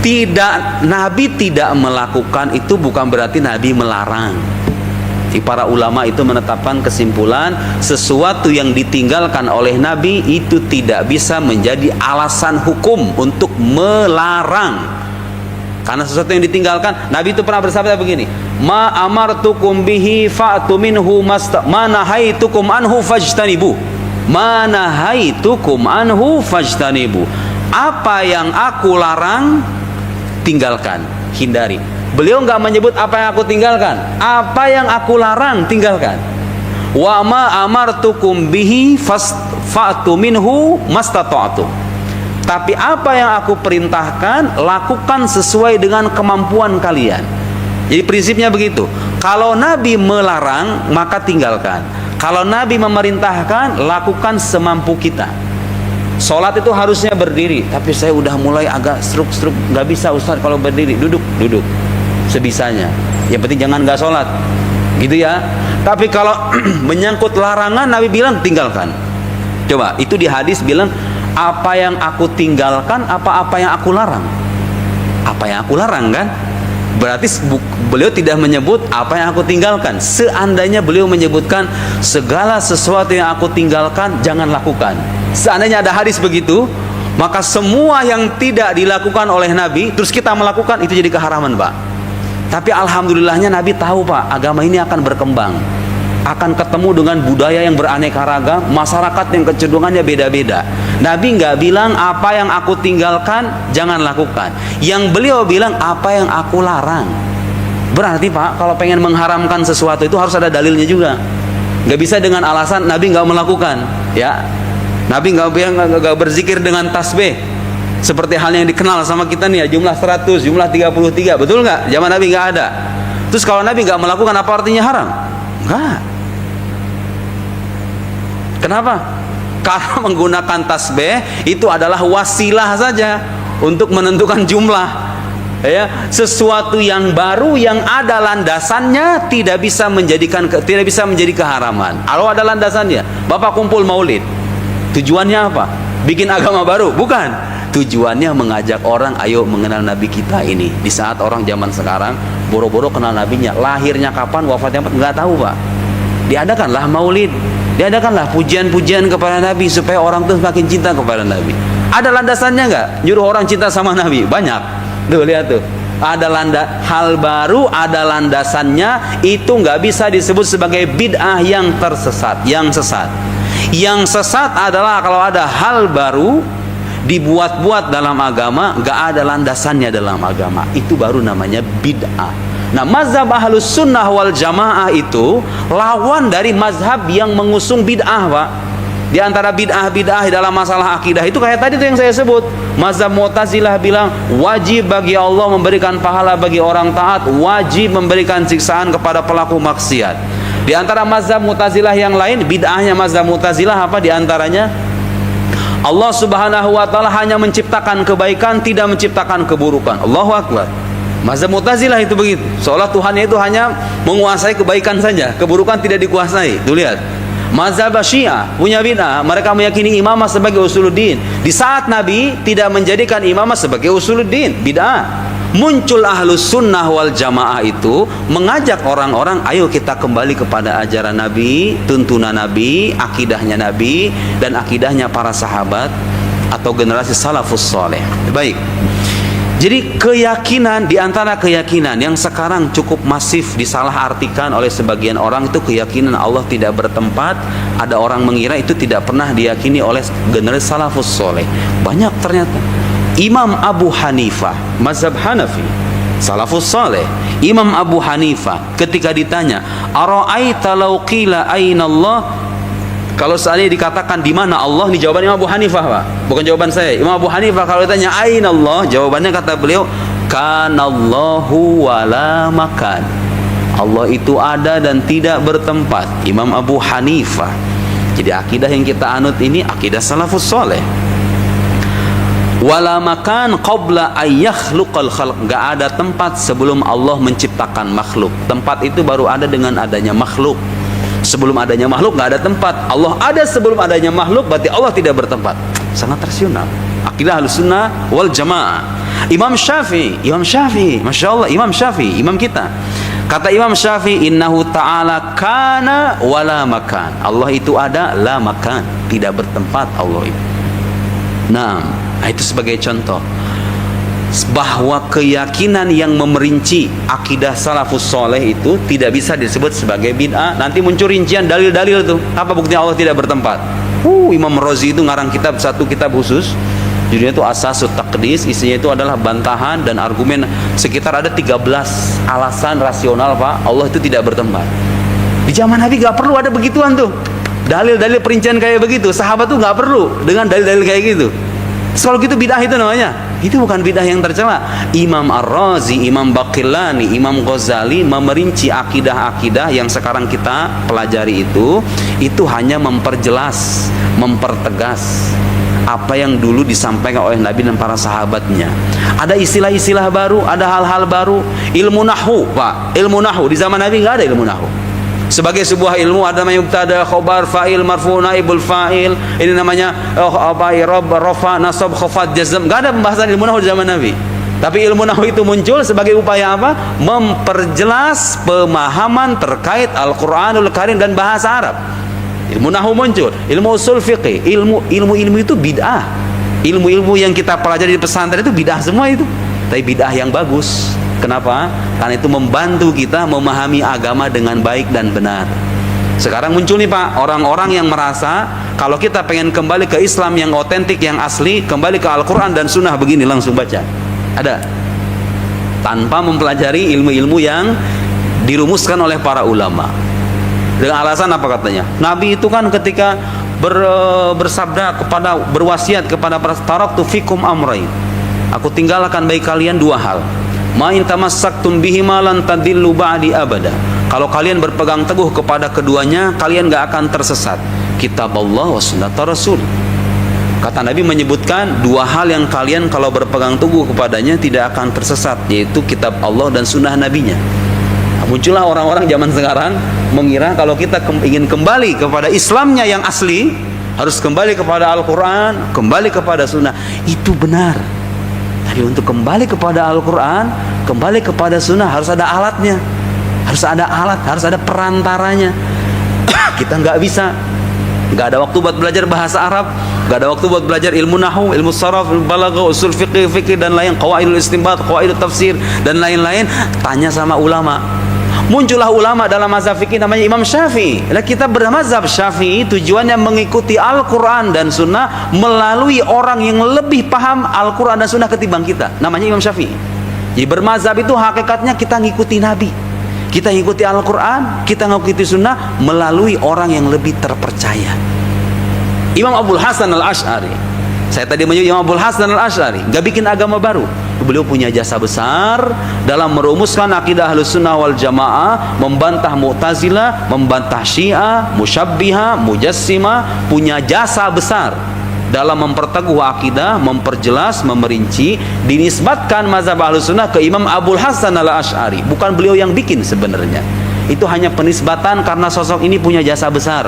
Tidak, Nabi tidak melakukan itu bukan berarti Nabi melarang. Para ulama itu menetapkan kesimpulan sesuatu yang ditinggalkan oleh Nabi itu tidak bisa menjadi alasan hukum untuk melarang. Karena sesuatu yang ditinggalkan, Nabi itu pernah bersabda begini, ma amartukum bihi fa'tu minhu ma nahaitukum anhu fajtanibu. Ma nahaitukum anhu fajtanibu. Apa yang aku larang, tinggalkan, hindari. Beliau nggak menyebut apa yang aku tinggalkan, apa yang aku larang, tinggalkan. Wa ma amartukum bihi fa'tu minhu mastata'tum. Tapi apa yang aku perintahkan, lakukan sesuai dengan kemampuan kalian. Jadi prinsipnya begitu. Kalau Nabi melarang, maka tinggalkan. Kalau Nabi memerintahkan, lakukan semampu kita. Sholat itu harusnya berdiri, tapi saya udah mulai agak struk-struk, nggak bisa Ustaz kalau berdiri. Duduk sebisanya. Yang penting jangan nggak sholat, gitu ya. Tapi kalau menyangkut larangan, Nabi bilang tinggalkan. Coba, itu di hadis bilang, apa yang aku tinggalkan, apa yang aku larang. Apa yang aku larang kan? Berarti beliau tidak menyebut apa yang aku tinggalkan. Seandainya beliau menyebutkan segala sesuatu yang aku tinggalkan, jangan lakukan. Seandainya ada hadis begitu, maka semua yang tidak dilakukan oleh Nabi, terus kita melakukan, itu jadi keharaman, Pak. Tapi alhamdulillahnya Nabi tahu, Pak, agama ini akan berkembang, akan ketemu dengan budaya yang beraneka ragam, masyarakat yang kecenderungannya beda-beda. Nabi nggak bilang apa yang aku tinggalkan jangan lakukan. Yang beliau bilang apa yang aku larang. Berarti Pak, kalau pengen mengharamkan sesuatu itu harus ada dalilnya juga. Nggak bisa dengan alasan Nabi nggak melakukan, ya. Nabi nggak berzikir dengan tasbih. Seperti hal yang dikenal sama kita nih ya, jumlah 100, jumlah 33, betul nggak? Zaman Nabi nggak ada. Terus kalau Nabi nggak melakukan, apa artinya haram? Enggak. Kenapa? Karena menggunakan tasbih itu adalah wasilah saja untuk menentukan jumlah. Ya, sesuatu yang baru yang ada landasannya tidak bisa menjadi keharaman. Kalau ada landasannya, Bapak kumpul maulid, tujuannya apa? Bikin agama baru? Bukan. Tujuannya mengajak orang, ayo mengenal Nabi kita ini. Di saat orang zaman sekarang boro-boro kenal Nabinya, lahirnya kapan, wafatnya nggak tahu, Pak. Diadakanlah maulid, diadakanlah pujian-pujian kepada Nabi supaya orang tuh semakin cinta kepada Nabi. Ada landasannya nggak? Nyuruh orang cinta sama Nabi? Banyak. Tuh lihat tuh. Ada hal baru, ada landasannya, itu nggak bisa disebut sebagai bid'ah yang tersesat, yang sesat. Yang sesat adalah kalau ada hal baru dibuat-buat dalam agama, nggak ada landasannya dalam agama, itu baru namanya bid'ah. Nah, mazhab ahlus sunnah wal jamaah itu lawan dari mazhab yang mengusung bid'ah, Pak. Di antara bid'ah dalam masalah akidah itu kayak tadi tuh yang saya sebut. Mazhab Mu'tazilah bilang wajib bagi Allah memberikan pahala bagi orang taat, wajib memberikan siksaan kepada pelaku maksiat. Di antara mazhab Mu'tazilah yang lain, bid'ahnya mazhab Mu'tazilah apa di antaranya? Allah Subhanahu wa taala hanya menciptakan kebaikan, tidak menciptakan keburukan. Allahu Akbar. Mazhab Mu'tazilah itu begitu. Seolah Tuhannya itu hanya menguasai kebaikan saja, keburukan tidak dikuasai. Tuh lihat. Mazhab Syiah punya bid'ah, mereka meyakini imamah sebagai usuluddin. Di saat Nabi tidak menjadikan imamah sebagai usuluddin, bid'ah. Muncul ahlus sunnah wal jamaah itu mengajak orang-orang, ayo kita kembali kepada ajaran Nabi, tuntunan Nabi, akidahnya Nabi, dan akidahnya para sahabat atau generasi salafus saleh. Baik. Jadi keyakinan, di antara keyakinan yang sekarang cukup masif disalahartikan oleh sebagian orang itu keyakinan Allah tidak bertempat. Ada orang mengira itu tidak pernah diyakini oleh generasi salafus saleh. Banyak ternyata. Imam Abu Hanifah, mazhab Hanafi, salafus saleh. Imam Abu Hanifah ketika ditanya, "Ara'aita law qila aina Allah?" Kalau seandainya dikatakan di mana Allah, ini jawaban Imam Abu Hanifah, Pak. Bukan jawaban saya. Imam Abu Hanifah kalau ditanya aina Allah, jawabannya kata beliau, "Kanallahu wala makan." Allah itu ada dan tidak bertempat. Imam Abu Hanifah. Jadi akidah yang kita anut ini akidah salafus saleh. Wala makan qabla ayyakhluqal khalq. Enggak ada tempat sebelum Allah menciptakan makhluk. Tempat itu baru ada dengan adanya makhluk. Sebelum adanya makhluk nggak ada tempat. Allah ada sebelum adanya makhluk, berarti Allah tidak bertempat. Sangat rasional. Akidah Ahlussunnah wal Jamaah. Imam Syafi'i, Masya Allah, Imam Syafi'i, imam kita. Kata Imam Syafi'i, innahu ta'ala kana wala makan. Allah itu ada, la makan, tidak bertempat Allah itu. Nah, itu sebagai contoh. bahwa keyakinan yang memerinci akidah salafus soleh itu tidak bisa disebut sebagai bid'ah. Nanti muncul rincian dalil-dalil tuh. Apa buktinya Allah tidak bertempat? Imam Razi itu ngarang satu kitab khusus, judulnya itu Asasut Taqdis. Isinya itu adalah bantahan dan argumen sekitar ada 13 alasan rasional Pak Allah itu tidak bertempat. Di zaman Nabi gak perlu ada begituan tuh, dalil-dalil perincian kayak begitu. Sahabat tuh gak perlu dengan dalil-dalil kayak gitu. Kalau gitu bid'ah itu namanya. Itu bukan bid'ah yang tercela. Imam Ar-Razi, Imam Baqillani, Imam Ghazali memerinci akidah-akidah yang sekarang kita pelajari itu hanya memperjelas, mempertegas apa yang dulu disampaikan oleh Nabi dan para sahabatnya. Ada istilah-istilah baru, ada hal-hal baru. Ilmu nahwu, Pak. Ilmu nahwu di zaman Nabi nggak ada ilmu nahwu. Sebagai sebuah ilmu ada namanya mubtada, khobar, fa'il, marfu, naibul fa'il. Ini namanya i'rab, rafa, nasab, khafad, jazm. Enggak ada pembahasan ilmu nahwu di zaman Nabi. Tapi ilmu nahwu itu muncul sebagai upaya apa? Memperjelas pemahaman terkait Al-Qur'anul Karim dan bahasa Arab. Ilmu nahwu muncul, ilmu usul fiqih, ilmu itu bid'ah. Ilmu-ilmu yang kita pelajari di pesantren itu bid'ah semua itu. Tapi bid'ah yang bagus. Kenapa? Karena itu membantu kita memahami agama dengan baik dan benar. Sekarang muncul nih Pak, orang-orang yang merasa kalau kita pengen kembali ke Islam yang otentik, yang asli, kembali ke Al-Quran dan Sunnah begini langsung baca. Ada. Tanpa mempelajari ilmu-ilmu yang dirumuskan oleh para ulama. Dengan alasan apa katanya? Nabi itu kan ketika bersabda berwasiat kepada para taraktu fikum amrain. Aku tinggalkan bagi kalian dua hal. Ma in tamassaktum bihima lan tadillu ba'di abada. Kalau kalian berpegang teguh kepada keduanya, kalian gak akan tersesat. Kitab Allah wa sunnat Rasul. Kata Nabi menyebutkan dua hal yang kalian kalau berpegang teguh kepadanya tidak akan tersesat, yaitu kitab Allah dan sunnah nabinya. Muncullah orang-orang zaman sekarang mengira kalau kita ingin kembali kepada Islamnya yang asli, harus kembali kepada Al-Quran, kembali kepada sunnah. Itu benar. Tapi untuk kembali kepada Al-Quran, kembali kepada sunnah harus ada alatnya, harus ada alat, harus ada perantaranya. Kita nggak bisa, nggak ada waktu buat belajar bahasa Arab, nggak ada waktu buat belajar ilmu nahwu, ilmu saraf, ilmu balaghah, usul fikih dan lain, qawaidul istinbat, qawaidul tafsir dan lain-lain. Tanya sama ulama. Muncullah ulama dalam mazhab fikih namanya Imam Syafi'i. Kita bermazhab Syafi'i tujuannya mengikuti Al-Quran dan Sunnah melalui orang yang lebih paham Al-Quran dan Sunnah ketimbang kita. Namanya Imam Syafi'i. Jadi bermazhab itu hakikatnya kita ngikuti Nabi, kita ngikuti Al-Quran, kita ngikuti Sunnah melalui orang yang lebih terpercaya. Imam Abul Hasan Al-Asy'ari. Saya tadi menyebut Imam Abul Hasan Al-Asy'ari, gak bikin agama baru. Beliau punya jasa besar dalam merumuskan akidah Ahlus Sunnah wal Jamaah, membantah Mu'tazilah, membantah Syiah, Musyabbihah, Mujassimah. Punya jasa besar dalam memperteguh akidah, memperjelas, memerinci. Dinisbatkan mazhab Ahlus Sunnah ke Imam Abul Hasan Al-Asy'ari. Bukan beliau yang bikin sebenarnya. Itu hanya penisbatan karena sosok ini punya jasa besar.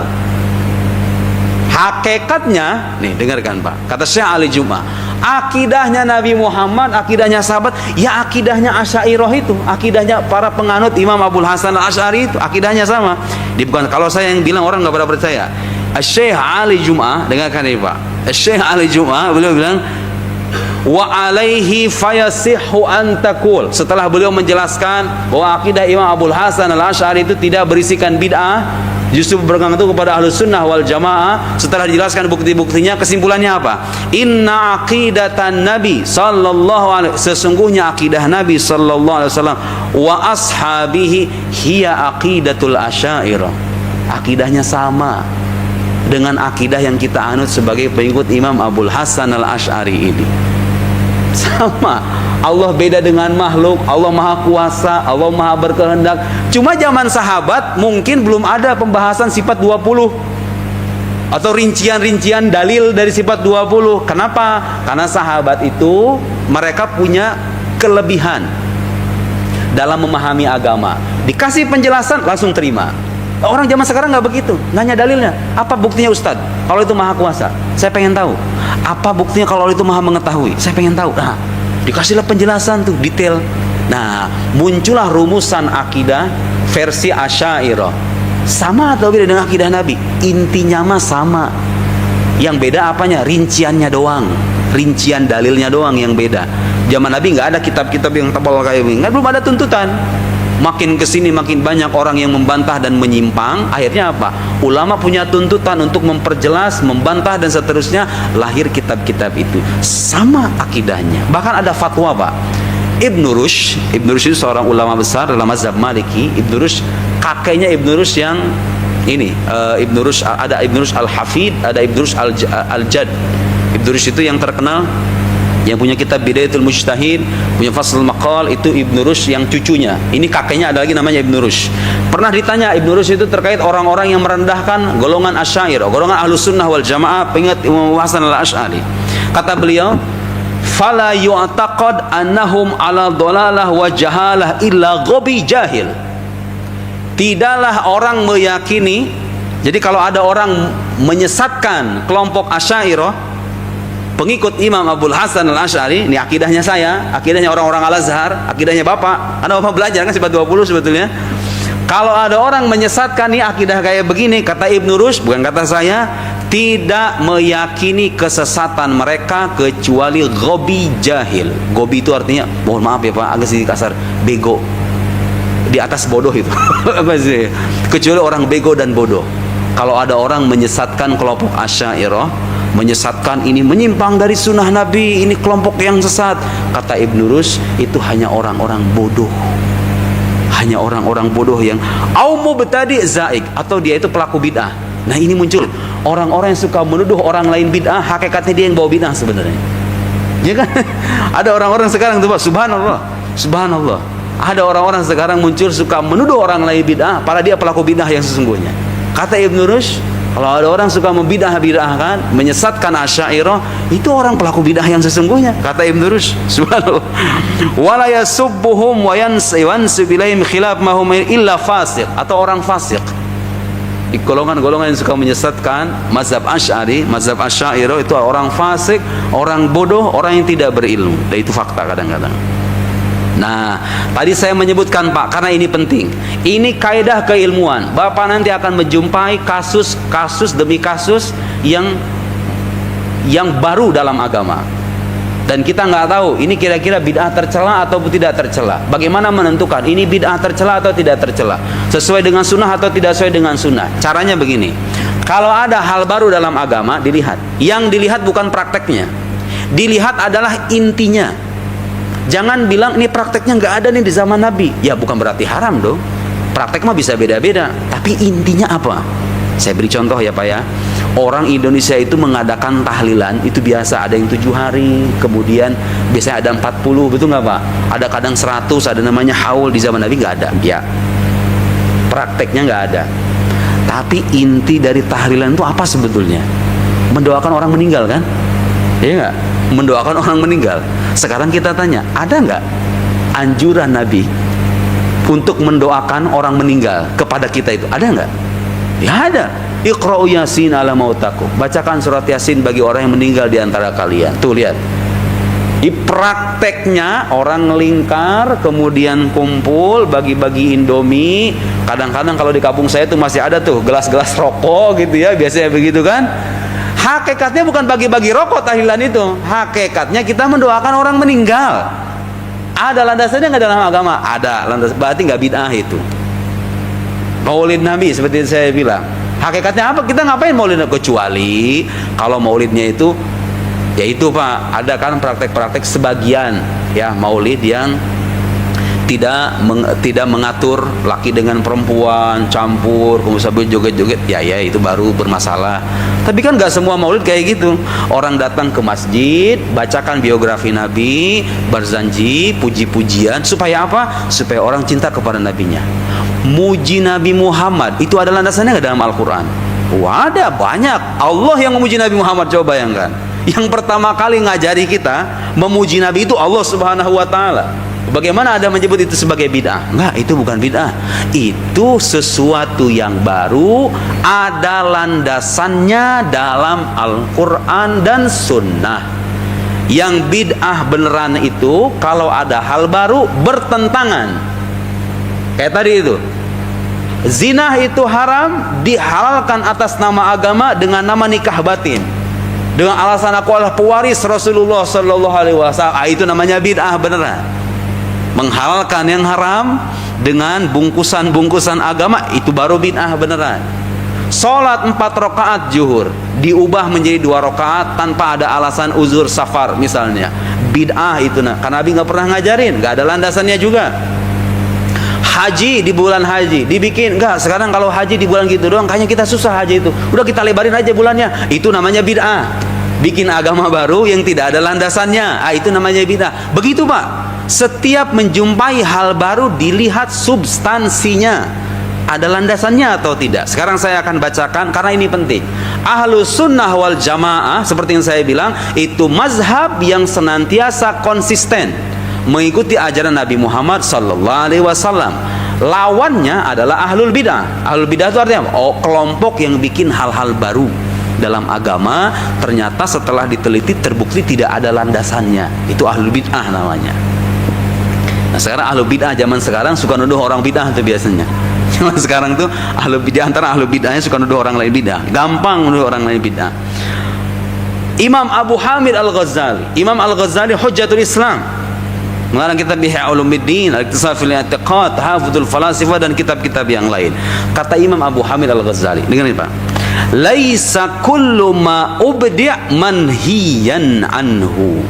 Hakikatnya, nih dengarkan Pak, kata Syekh Ali Jum'ah, akidahnya Nabi Muhammad, akidahnya sahabat, ya akidahnya Asy'ariyah itu, akidahnya para penganut Imam Abul Hasan Al-Asy'ari itu, akidahnya sama. Bukan kalau saya yang bilang orang nggak pada percaya. Syekh Ali Jum'ah, dengarkan ini Pak, Syekh Ali Jum'ah beliau bilang, wa alaihi fayasihhu an taqul. Setelah beliau menjelaskan bahwa akidah Imam Abul Hasan Al-Asy'ari itu tidak berisikan bid'ah, justru berpegang teguh kepada Ahlus Sunnah wal Jamaah. Setelah dijelaskan bukti-buktinya, kesimpulannya apa? Inna aqidatan Nabi sallallahu alaihi, sesungguhnya akidah Nabi sallallahu alaihi wasallam wa ashabihi hiya aqidatul Asy'ariyah. Akidahnya sama dengan akidah yang kita anut sebagai pengikut Imam Abul Hasan Al-Asy'ari ini. Sama. Allah beda dengan makhluk, Allah maha kuasa, Allah maha berkehendak. Cuma zaman sahabat mungkin belum ada pembahasan sifat 20 atau rincian-rincian dalil dari sifat 20. Kenapa? Karena sahabat itu mereka punya kelebihan dalam memahami agama. Dikasih penjelasan langsung terima. Orang zaman sekarang nggak begitu, nanya dalilnya. Apa buktinya Ustadz? Kalau itu maha kuasa, saya pengen tahu. Apa buktinya kalau itu maha mengetahui? Saya pengen tahu. Nah, dikasihlah penjelasan tuh detail. Nah, muncullah rumusan akidah versi Asy'ariyah. Sama atau beda dengan akidah Nabi? Intinya mah sama. Yang beda apanya? Rinciannya doang. Rincian dalilnya doang yang beda. Zaman Nabi nggak ada kitab-kitab yang tebal kayak begini, kan belum ada tuntutan. Makin kesini makin banyak orang yang membantah dan menyimpang. Akhirnya apa? Ulama punya tuntutan untuk memperjelas, membantah dan seterusnya. Lahir kitab-kitab itu sama akidahnya. Bahkan ada fatwa, Pak. Ibnu Rushd itu seorang ulama besar dalam mazhab Maliki. Ibnu Rushd, kakeknya Ibnu Rushd yang ini, Ibnu Rushd, ada Ibnu Rushd Al-Hafid, ada Ibnu Rushd Al-Jad. Ibnu Rushd itu yang terkenal, yang punya kitab Bidayatul Mujtahid, punya Faslul Maqal, itu Ibnu Rushd yang cucunya. Ini kakeknya ada lagi namanya Ibnu Rushd. Pernah ditanya Ibnu Rushd itu terkait orang-orang yang merendahkan golongan Asy'ariyah, golongan Ahlus Sunnah wal Jamaah, pengingat Imam Hasan Al-Asy'ari. Kata beliau, "Fala yu'taqad annahum ala dhalalah wa jahalah illa ghabi jahil." Tidaklah orang meyakini, jadi kalau ada orang menyesatkan kelompok Asy'ariyah, pengikut Imam Abul Hasan Al-Asy'ari, ini akidahnya saya, akidahnya orang-orang Al-Azhar, akidahnya Bapak. Karena Bapak belajar kan sifat 20 sebetulnya. Kalau ada orang menyesatkan nih akidah kayak begini, kata Ibnu Rushd, bukan kata saya, tidak meyakini kesesatan mereka kecuali gobi jahil. Gobi itu artinya, mohon maaf ya Pak, agak sedikit kasar, bego. Di atas bodoh itu. Apa sih? Kecuali orang bego dan bodoh. Kalau ada orang menyesatkan kelompok Asy'ariyah, menyesatkan ini, menyimpang dari sunnah Nabi, ini kelompok yang sesat, kata Ibnu Rushd, itu hanya orang-orang bodoh, hanya orang-orang bodoh yang mubtadi' zaik, atau dia itu pelaku bid'ah. Nah ini muncul orang-orang yang suka menuduh orang lain bid'ah, hakikatnya dia yang bawa bid'ah sebenarnya, ya kan? Ada orang-orang sekarang tuh Pak, subhanallah, subhanallah, ada orang-orang sekarang muncul suka menuduh orang lain bid'ah, padahal dia pelaku bid'ah yang sesungguhnya. Kata Ibnu Rushd, kalau ada orang suka membidah-bidahkan, menyesatkan Asy'ariyah, itu orang pelaku bidah yang sesungguhnya, kata Ibnu Rushd. Subhanallah. Wala yasubbuhum wa yansibu ilaihim khilaf ma hum illa fasiq, atau orang fasik. Di golongan-golongan yang suka menyesatkan mazhab Asy'ari, mazhab Asy'ariyah itu orang fasik, orang bodoh, orang yang tidak berilmu. Dan itu fakta kadang-kadang. Nah, tadi saya menyebutkan Pak, karena ini penting. Ini kaidah keilmuan. Bapak nanti akan menjumpai kasus demi kasus yang baru dalam agama. Dan kita nggak tahu ini kira-kira bid'ah tercela atau tidak tercela. Bagaimana menentukan ini bid'ah tercela atau tidak tercela? Sesuai dengan sunnah atau tidak sesuai dengan sunnah? Caranya begini. Kalau ada hal baru dalam agama, dilihat. Yang dilihat bukan prakteknya. Dilihat adalah intinya. Jangan bilang ini prakteknya nggak ada nih di zaman Nabi. Ya bukan berarti haram dong. Praktek mah bisa beda-beda. Tapi intinya apa? Saya beri contoh ya Pak ya. Orang Indonesia itu mengadakan tahlilan itu biasa, ada yang 7 hari, kemudian biasanya ada 40, betul nggak Pak? Ada kadang 100, ada namanya haul, di zaman Nabi nggak ada. Ya, prakteknya nggak ada. Tapi inti dari tahlilan itu apa sebetulnya? Mendoakan orang meninggal kan? Iya nggak? Mendoakan orang meninggal. Sekarang kita tanya, ada nggak anjuran Nabi untuk mendoakan orang meninggal kepada kita itu? Ada nggak? Ya ada. Iqra'u Yasin ala mautakum. Bacakan surat Yasin bagi orang yang meninggal di antara kalian. Tuh lihat. Di prakteknya orang ngelingkar, kemudian kumpul, bagi-bagi Indomie. Kadang-kadang kalau di kampung saya tuh masih ada tuh gelas-gelas rokok gitu ya, biasanya begitu kan. Hakikatnya bukan bagi-bagi rokok tahlilan itu. Hakikatnya kita mendoakan orang meninggal. Ada landasannya nggak dalam agama? Ada landas, berarti nggak bid'ah itu. Maulid Nabi seperti saya bilang. Hakikatnya apa? Kita ngapain maulid? Kecuali kalau maulidnya itu, yaitu Pak, ada kan praktek-praktek sebagian ya maulid yang tidak mengatur laki dengan perempuan, campur, kemudian joget-joget, ya itu baru bermasalah. Tapi kan nggak semua maulid kayak gitu. Orang datang ke masjid, bacakan biografi Nabi, berzanji, puji-pujian, supaya apa? Supaya orang cinta kepada nabinya. Muji Nabi Muhammad, itu ada landasannya nggak dalam Al-Quran? Wah, ada banyak. Allah yang memuji Nabi Muhammad, coba bayangkan. Yang pertama kali ngajari kita memuji Nabi itu Allah Subhanahu wa Ta'ala. Bagaimana ada menyebut itu sebagai bid'ah? Enggak, itu bukan bid'ah. Itu sesuatu yang baru, ada landasannya dalam Al-Quran dan Sunnah. Yang bid'ah beneran itu kalau ada hal baru bertentangan. Kayak tadi itu, zina itu haram, dihalalkan atas nama agama dengan nama nikah batin. dengan alasan aku adalah pewaris Rasulullah sallallahu alaihi wasallam, itu namanya bid'ah beneran. Menghalalkan yang haram dengan bungkusan-bungkusan agama, itu baru bid'ah beneran. Salat 4 rakaat zuhur diubah menjadi 2 rakaat tanpa ada alasan uzur safar misalnya, bid'ah itu. Karena Nabi nggak pernah ngajarin, nggak ada landasannya juga. Haji di bulan haji dibikin, enggak, sekarang kalau haji di bulan gitu doang kayaknya kita susah haji itu, udah kita lebarin aja bulannya, itu namanya bid'ah. Bikin agama baru yang tidak ada landasannya, itu namanya bid'ah. Begitu Pak, setiap menjumpai hal baru dilihat substansinya, ada landasannya atau tidak. Sekarang saya akan bacakan karena ini penting. Ahlus sunnah wal jamaah, seperti yang saya bilang, itu mazhab yang senantiasa konsisten mengikuti ajaran Nabi Muhammad sallallahu alaihi wasallam. Lawannya adalah ahlul bidah. Ahlul bidah itu artinya kelompok yang bikin hal-hal baru dalam agama, ternyata setelah diteliti terbukti tidak ada landasannya. Itu ahlul bidah namanya. Nah, sekarang ahlul bidah zaman sekarang suka nuduh orang bidah itu biasanya. Cuma sekarang tuh ahlul bidah, antara ahlul bidahnya suka nuduh orang lain bidah. Gampang nuduh orang lain bidah. Imam Abu Hamid Al-Ghazali, Imam Al-Ghazali Hujjatul Islam, mengarang kitab Ihya Ulumuddin, Al-Iqtisad fil I'tiqad, Hafidhul Falasifah, dan kitab-kitab yang lain. Kata Imam Abu Hamid Al-Ghazali, dengar ini Pak, laisa kullu ma ubdi' manhiyan anhu.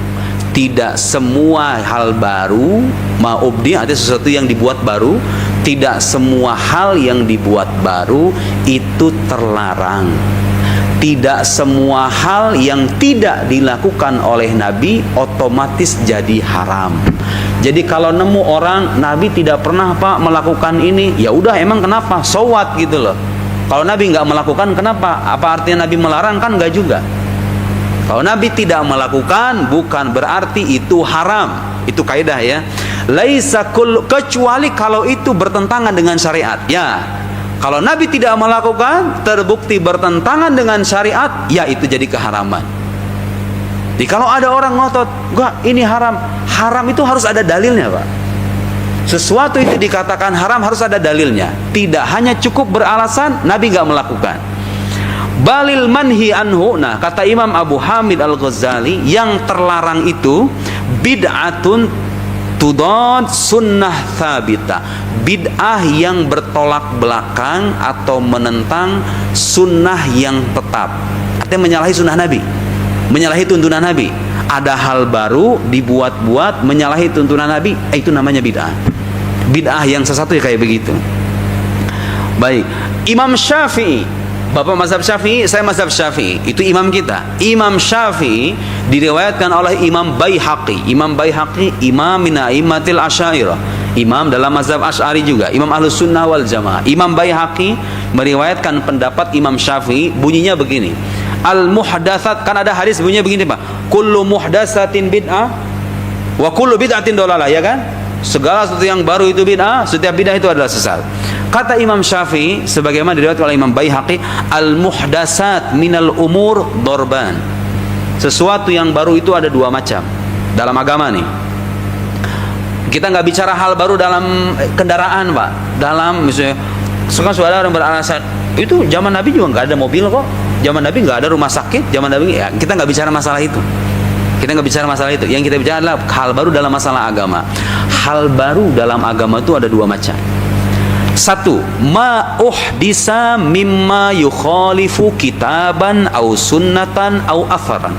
Tidak semua hal baru, ma ubdi' artinya sesuatu yang dibuat baru, tidak semua hal yang dibuat baru itu terlarang. Tidak semua hal yang tidak dilakukan oleh Nabi otomatis jadi haram. Jadi kalau nemu orang Nabi tidak pernah Pak melakukan ini, ya udah emang kenapa? So what gitu loh. Kalau Nabi nggak melakukan, kenapa? Apa artinya Nabi melarang? Kan nggak juga. Kalau Nabi tidak melakukan bukan berarti itu haram. Itu kaidah ya. Laisa kecuali kalau itu bertentangan dengan syariat. Ya. Kalau Nabi tidak melakukan, terbukti bertentangan dengan syariat, ya itu jadi keharaman. Jadi kalau ada orang ngotot, enggak ini haram. Haram itu harus ada dalilnya Pak. Sesuatu itu dikatakan haram harus ada dalilnya. Tidak hanya cukup beralasan Nabi enggak melakukan. Balil manhi anhu. Nah, kata Imam Abu Hamid Al-Ghazali, yang terlarang itu bid'atun tudad sunnah thabita, bid'ah yang bertolak belakang atau menentang sunnah yang tetap. Artinya menyalahi sunnah Nabi, menyalahi tuntunan Nabi. Ada hal baru dibuat-buat menyalahi tuntunan Nabi, itu namanya bid'ah. Bid'ah yang sesatu ya kayak begitu. Baik, Imam Syafi'i, Bapak mazhab Syafi'i, saya mazhab Syafi'i, itu imam kita. Imam Syafi'i diriwayatkan oleh Imam Baihaqi. Imam Baihaqi imam min a'immatil asy'ariyah, imam dalam mazhab Asy'ari juga, imam Ahlus Sunnah wal Jamaah. Imam Baihaqi meriwayatkan pendapat Imam Syafi'i, bunyinya begini. Al muhdatsat, kan ada hadis bunyinya begini Pak. Kullu muhdatsatin bid'ah wa kullu bid'atin dhalalah, ya kan? Segala sesuatu yang baru itu bid'ah, setiap bid'ah itu adalah sesat. Kata Imam Syafi'i sebagaimana diriwayatkan oleh Imam Baihaqi, al muhdatsat minal umur dorban. Sesuatu yang baru itu ada 2 macam dalam agama nih. Kita nggak bicara hal baru dalam kendaraan Pak. Dalam misalnya sekarang sudah ada orang beralasan itu zaman Nabi juga nggak ada mobil kok, zaman Nabi nggak ada rumah sakit, zaman Nabi ya, kita nggak bicara masalah itu. Kita nggak bicara masalah itu. Yang kita bicara adalah hal baru dalam masalah agama. Hal baru dalam agama itu ada 2 macam. Satu, ma uhdisa mimma yukhalifu kitaban au sunnatan au atharan.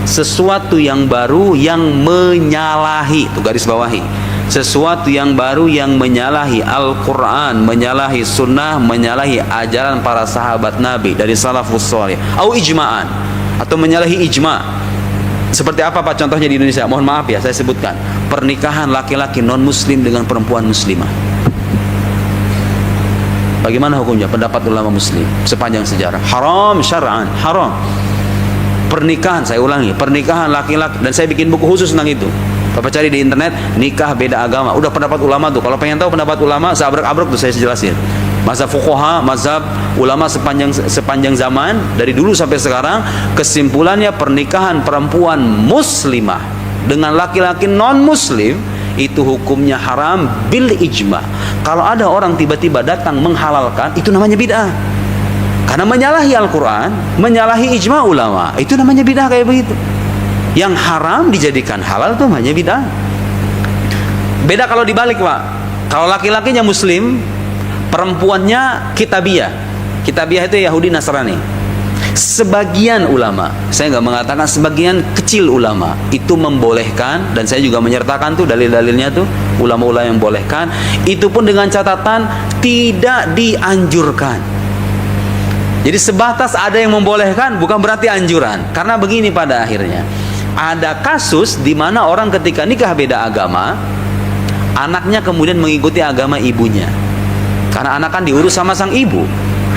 Sesuatu yang baru yang menyalahi, itu garis bawahi. Sesuatu yang baru yang menyalahi Al-Quran, menyalahi sunnah, menyalahi ajaran para sahabat Nabi dari salafus salih, au ijma'an, atau menyalahi ijma'. Seperti apa Pak contohnya di Indonesia? Mohon maaf ya saya sebutkan. Pernikahan laki-laki non muslim dengan perempuan muslimah. Bagaimana hukumnya? Pendapat ulama muslim sepanjang sejarah. Haram syar'an, haram. Pernikahan, saya ulangi, pernikahan laki-laki, dan saya bikin buku khusus tentang itu. Bapak cari di internet, nikah beda agama. Udah pendapat ulama tuh. Kalau pengen tahu pendapat ulama, seabrek-abrek tuh saya jelasin. Mazhab fuqaha, mazhab ulama sepanjang zaman dari dulu sampai sekarang, kesimpulannya pernikahan perempuan muslimah dengan laki-laki non muslim itu hukumnya haram bil ijma. Kalau ada orang tiba-tiba datang menghalalkan, itu namanya bid'ah. Karena menyalahi Al-Quran, menyalahi ijma ulama, itu namanya bid'ah kayak begitu. Yang haram dijadikan halal itu namanya bid'ah. Beda kalau dibalik, Pak. Kalau laki-lakinya muslim, perempuannya kitabiyah. Kitabiyah itu Yahudi Nasrani. Sebagian ulama, saya nggak mengatakan, sebagian kecil ulama itu membolehkan, dan saya juga menyertakan tuh dalil-dalilnya tuh, ulama-ulama yang membolehkan. Itu pun dengan catatan tidak dianjurkan. Jadi sebatas ada yang membolehkan bukan berarti anjuran. Karena begini, pada akhirnya ada kasus di mana orang ketika nikah beda agama, anaknya kemudian mengikuti agama ibunya. Karena anak kan diurus sama sang ibu.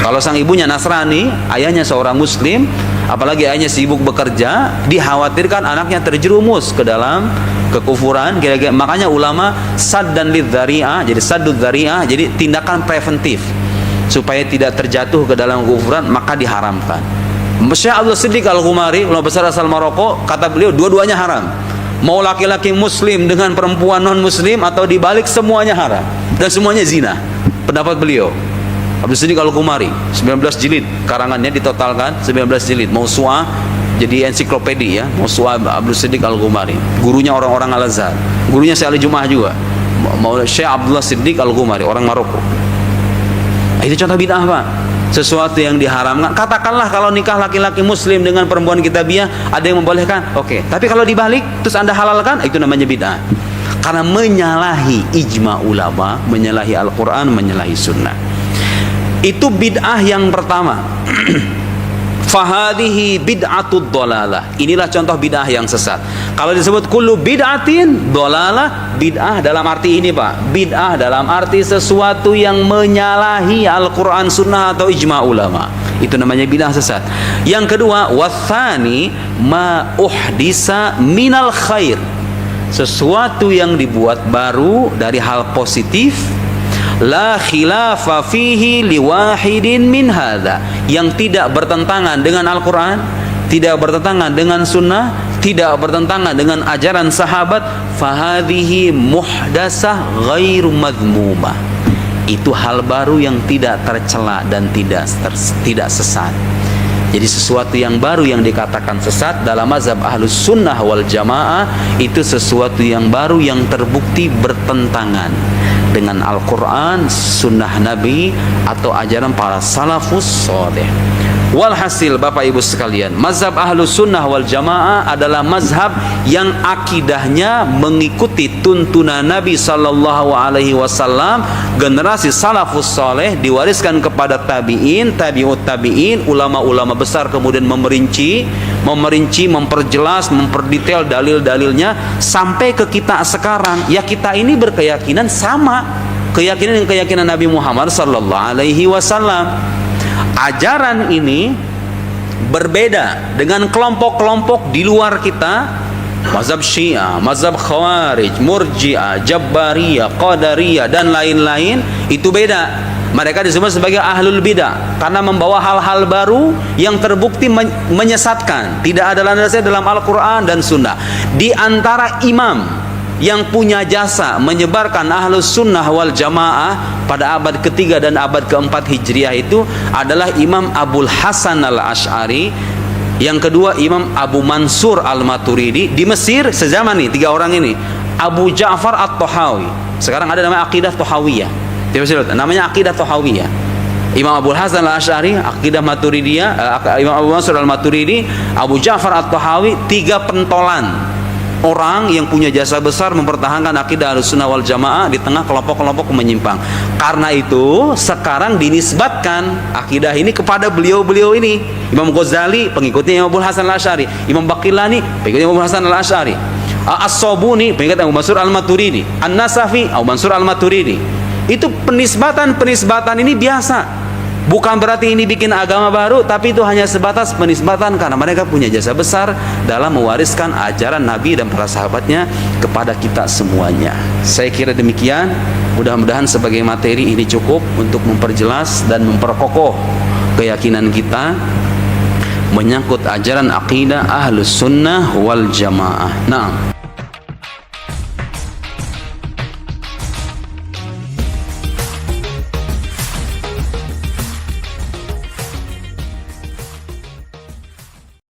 Kalau sang ibunya Nasrani, ayahnya seorang muslim, apalagi ayahnya sibuk bekerja, dikhawatirkan anaknya terjerumus ke dalam kekufuran. Kira-kira makanya ulama saddan lidzari'ah, jadi saddud dzari'ah, jadi tindakan preventif supaya tidak terjatuh ke dalam kekufuran, maka diharamkan. Syekh Abdul Siddiq Al-Ghumari, ulama besar asal Maroko, kata beliau dua-duanya haram. Mau laki-laki muslim dengan perempuan non muslim atau dibalik, semuanya haram dan semuanya zina. Pendapat beliau Abdul Siddiq Al-Ghumari, 19 jilid karangannya, ditotalkan 19 jilid, Mausu'ah, jadi ensiklopedia ya, Mausu'ah Abdul Siddiq Al-Ghumari. Gurunya orang-orang Al-Azhar, gurunya Syekh Ali Jum'ah juga, Syekh Abdullah Siddiq Al-Ghumari, orang Maroko. Itu contoh bid'ah, Pak. Sesuatu yang diharamkan. Katakanlah kalau nikah laki-laki muslim dengan perempuan kitabiyah ada yang membolehkan, oke. Tapi kalau dibalik terus Anda halalkan, itu namanya bid'ah. Karena menyalahi ijma ulama, menyalahi Al-Quran, menyalahi sunnah. Itu bid'ah yang pertama. Fahadihi bid'atud dhalalah. Inilah contoh bid'ah yang sesat. Kalau disebut kullu bid'atin dhalalah, bid'ah dalam arti ini, Pak. Bid'ah dalam arti sesuatu yang menyalahi Al-Quran, sunnah atau ijma ulama. Itu namanya bid'ah sesat. Yang kedua, wathani ma uhdisa minal khair. Sesuatu yang dibuat baru dari hal positif, la khilafa fihi liwahidin min hadha, yang tidak bertentangan dengan Al-Quran, tidak bertentangan dengan sunnah, tidak bertentangan dengan ajaran sahabat, fahadhihi muhdasah ghairu madhmumah. Itu hal baru yang tidak tercela dan tidak sesat. Jadi sesuatu yang baru yang dikatakan sesat dalam mazhab Ahlus Sunnah wal Jamaah, itu sesuatu yang baru yang terbukti bertentangan dengan Al-Quran, sunnah Nabi, atau ajaran para salafus soleh. Walhasil, Bapak Ibu sekalian, mazhab Ahlus Sunnah wal Jamaah adalah mazhab yang akidahnya mengikuti tuntunan Nabi Sallallahu Alaihi Wasallam. Generasi salafus soleh diwariskan kepada tabi'in, tabi'ut tabi'in, ulama-ulama besar kemudian memerinci, memperjelas, memperdetail dalil-dalilnya sampai ke kita sekarang. Ya, kita ini berkeyakinan sama keyakinan dengan keyakinan Nabi Muhammad Sallallahu Alaihi Wasallam. Ajaran ini berbeda dengan kelompok-kelompok di luar kita, mazhab Syiah, mazhab Khawarij, Murji'ah, Jabbariyah, Qadariyah, dan lain-lain. Itu beda. Mereka disebut sebagai ahlul bidah karena membawa hal-hal baru yang terbukti menyesatkan. Tidak ada landasannya dalam Al-Quran dan Sunnah. Di antara imam yang punya jasa menyebarkan Ahlus Sunnah wal Jamaah pada abad ketiga dan abad keempat Hijriah itu adalah Imam Abul Hasan al-Ash'ari. Yang kedua Imam Abu Mansur al-Maturidi. Di Mesir sezaman nih, tiga orang ini. Abu Ja'far at-Tahawi. Sekarang ada namanya Aqidah Tahawiyah. Namanya Aqidah Tahawiyah. Imam Abu Hasan al-Ash'ari, Aqidah Maturidiyah, Imam Abu Mansur al-Maturidi, Abu Ja'far at-Tahawi. Tiga pentolan orang yang punya jasa besar mempertahankan akidah Ahlussunnah wal Jamaah di tengah kelompok-kelompok menyimpang. Karena itu sekarang dinisbatkan akidah ini kepada beliau-beliau ini. Imam Ghazali pengikutnya Imam Abu Hasan al-Ash'ari, Imam Baqillani pengikutnya Imam Abu Hasan al-Ash'ari, As-Sabuni pengikut Abu Mansur al-Maturidi, An-Nasafi Abu Mansur al-Maturidi. Itu penisbatan ini biasa. Bukan berarti ini bikin agama baru, tapi itu hanya sebatas penisbatan karena mereka punya jasa besar dalam mewariskan ajaran Nabi dan para sahabatnya kepada kita semuanya. Saya kira demikian. Mudah-mudahan sebagai materi ini cukup untuk memperjelas dan memperkokoh keyakinan kita menyangkut ajaran akidah Ahlus Sunnah wal Jamaah. Nah,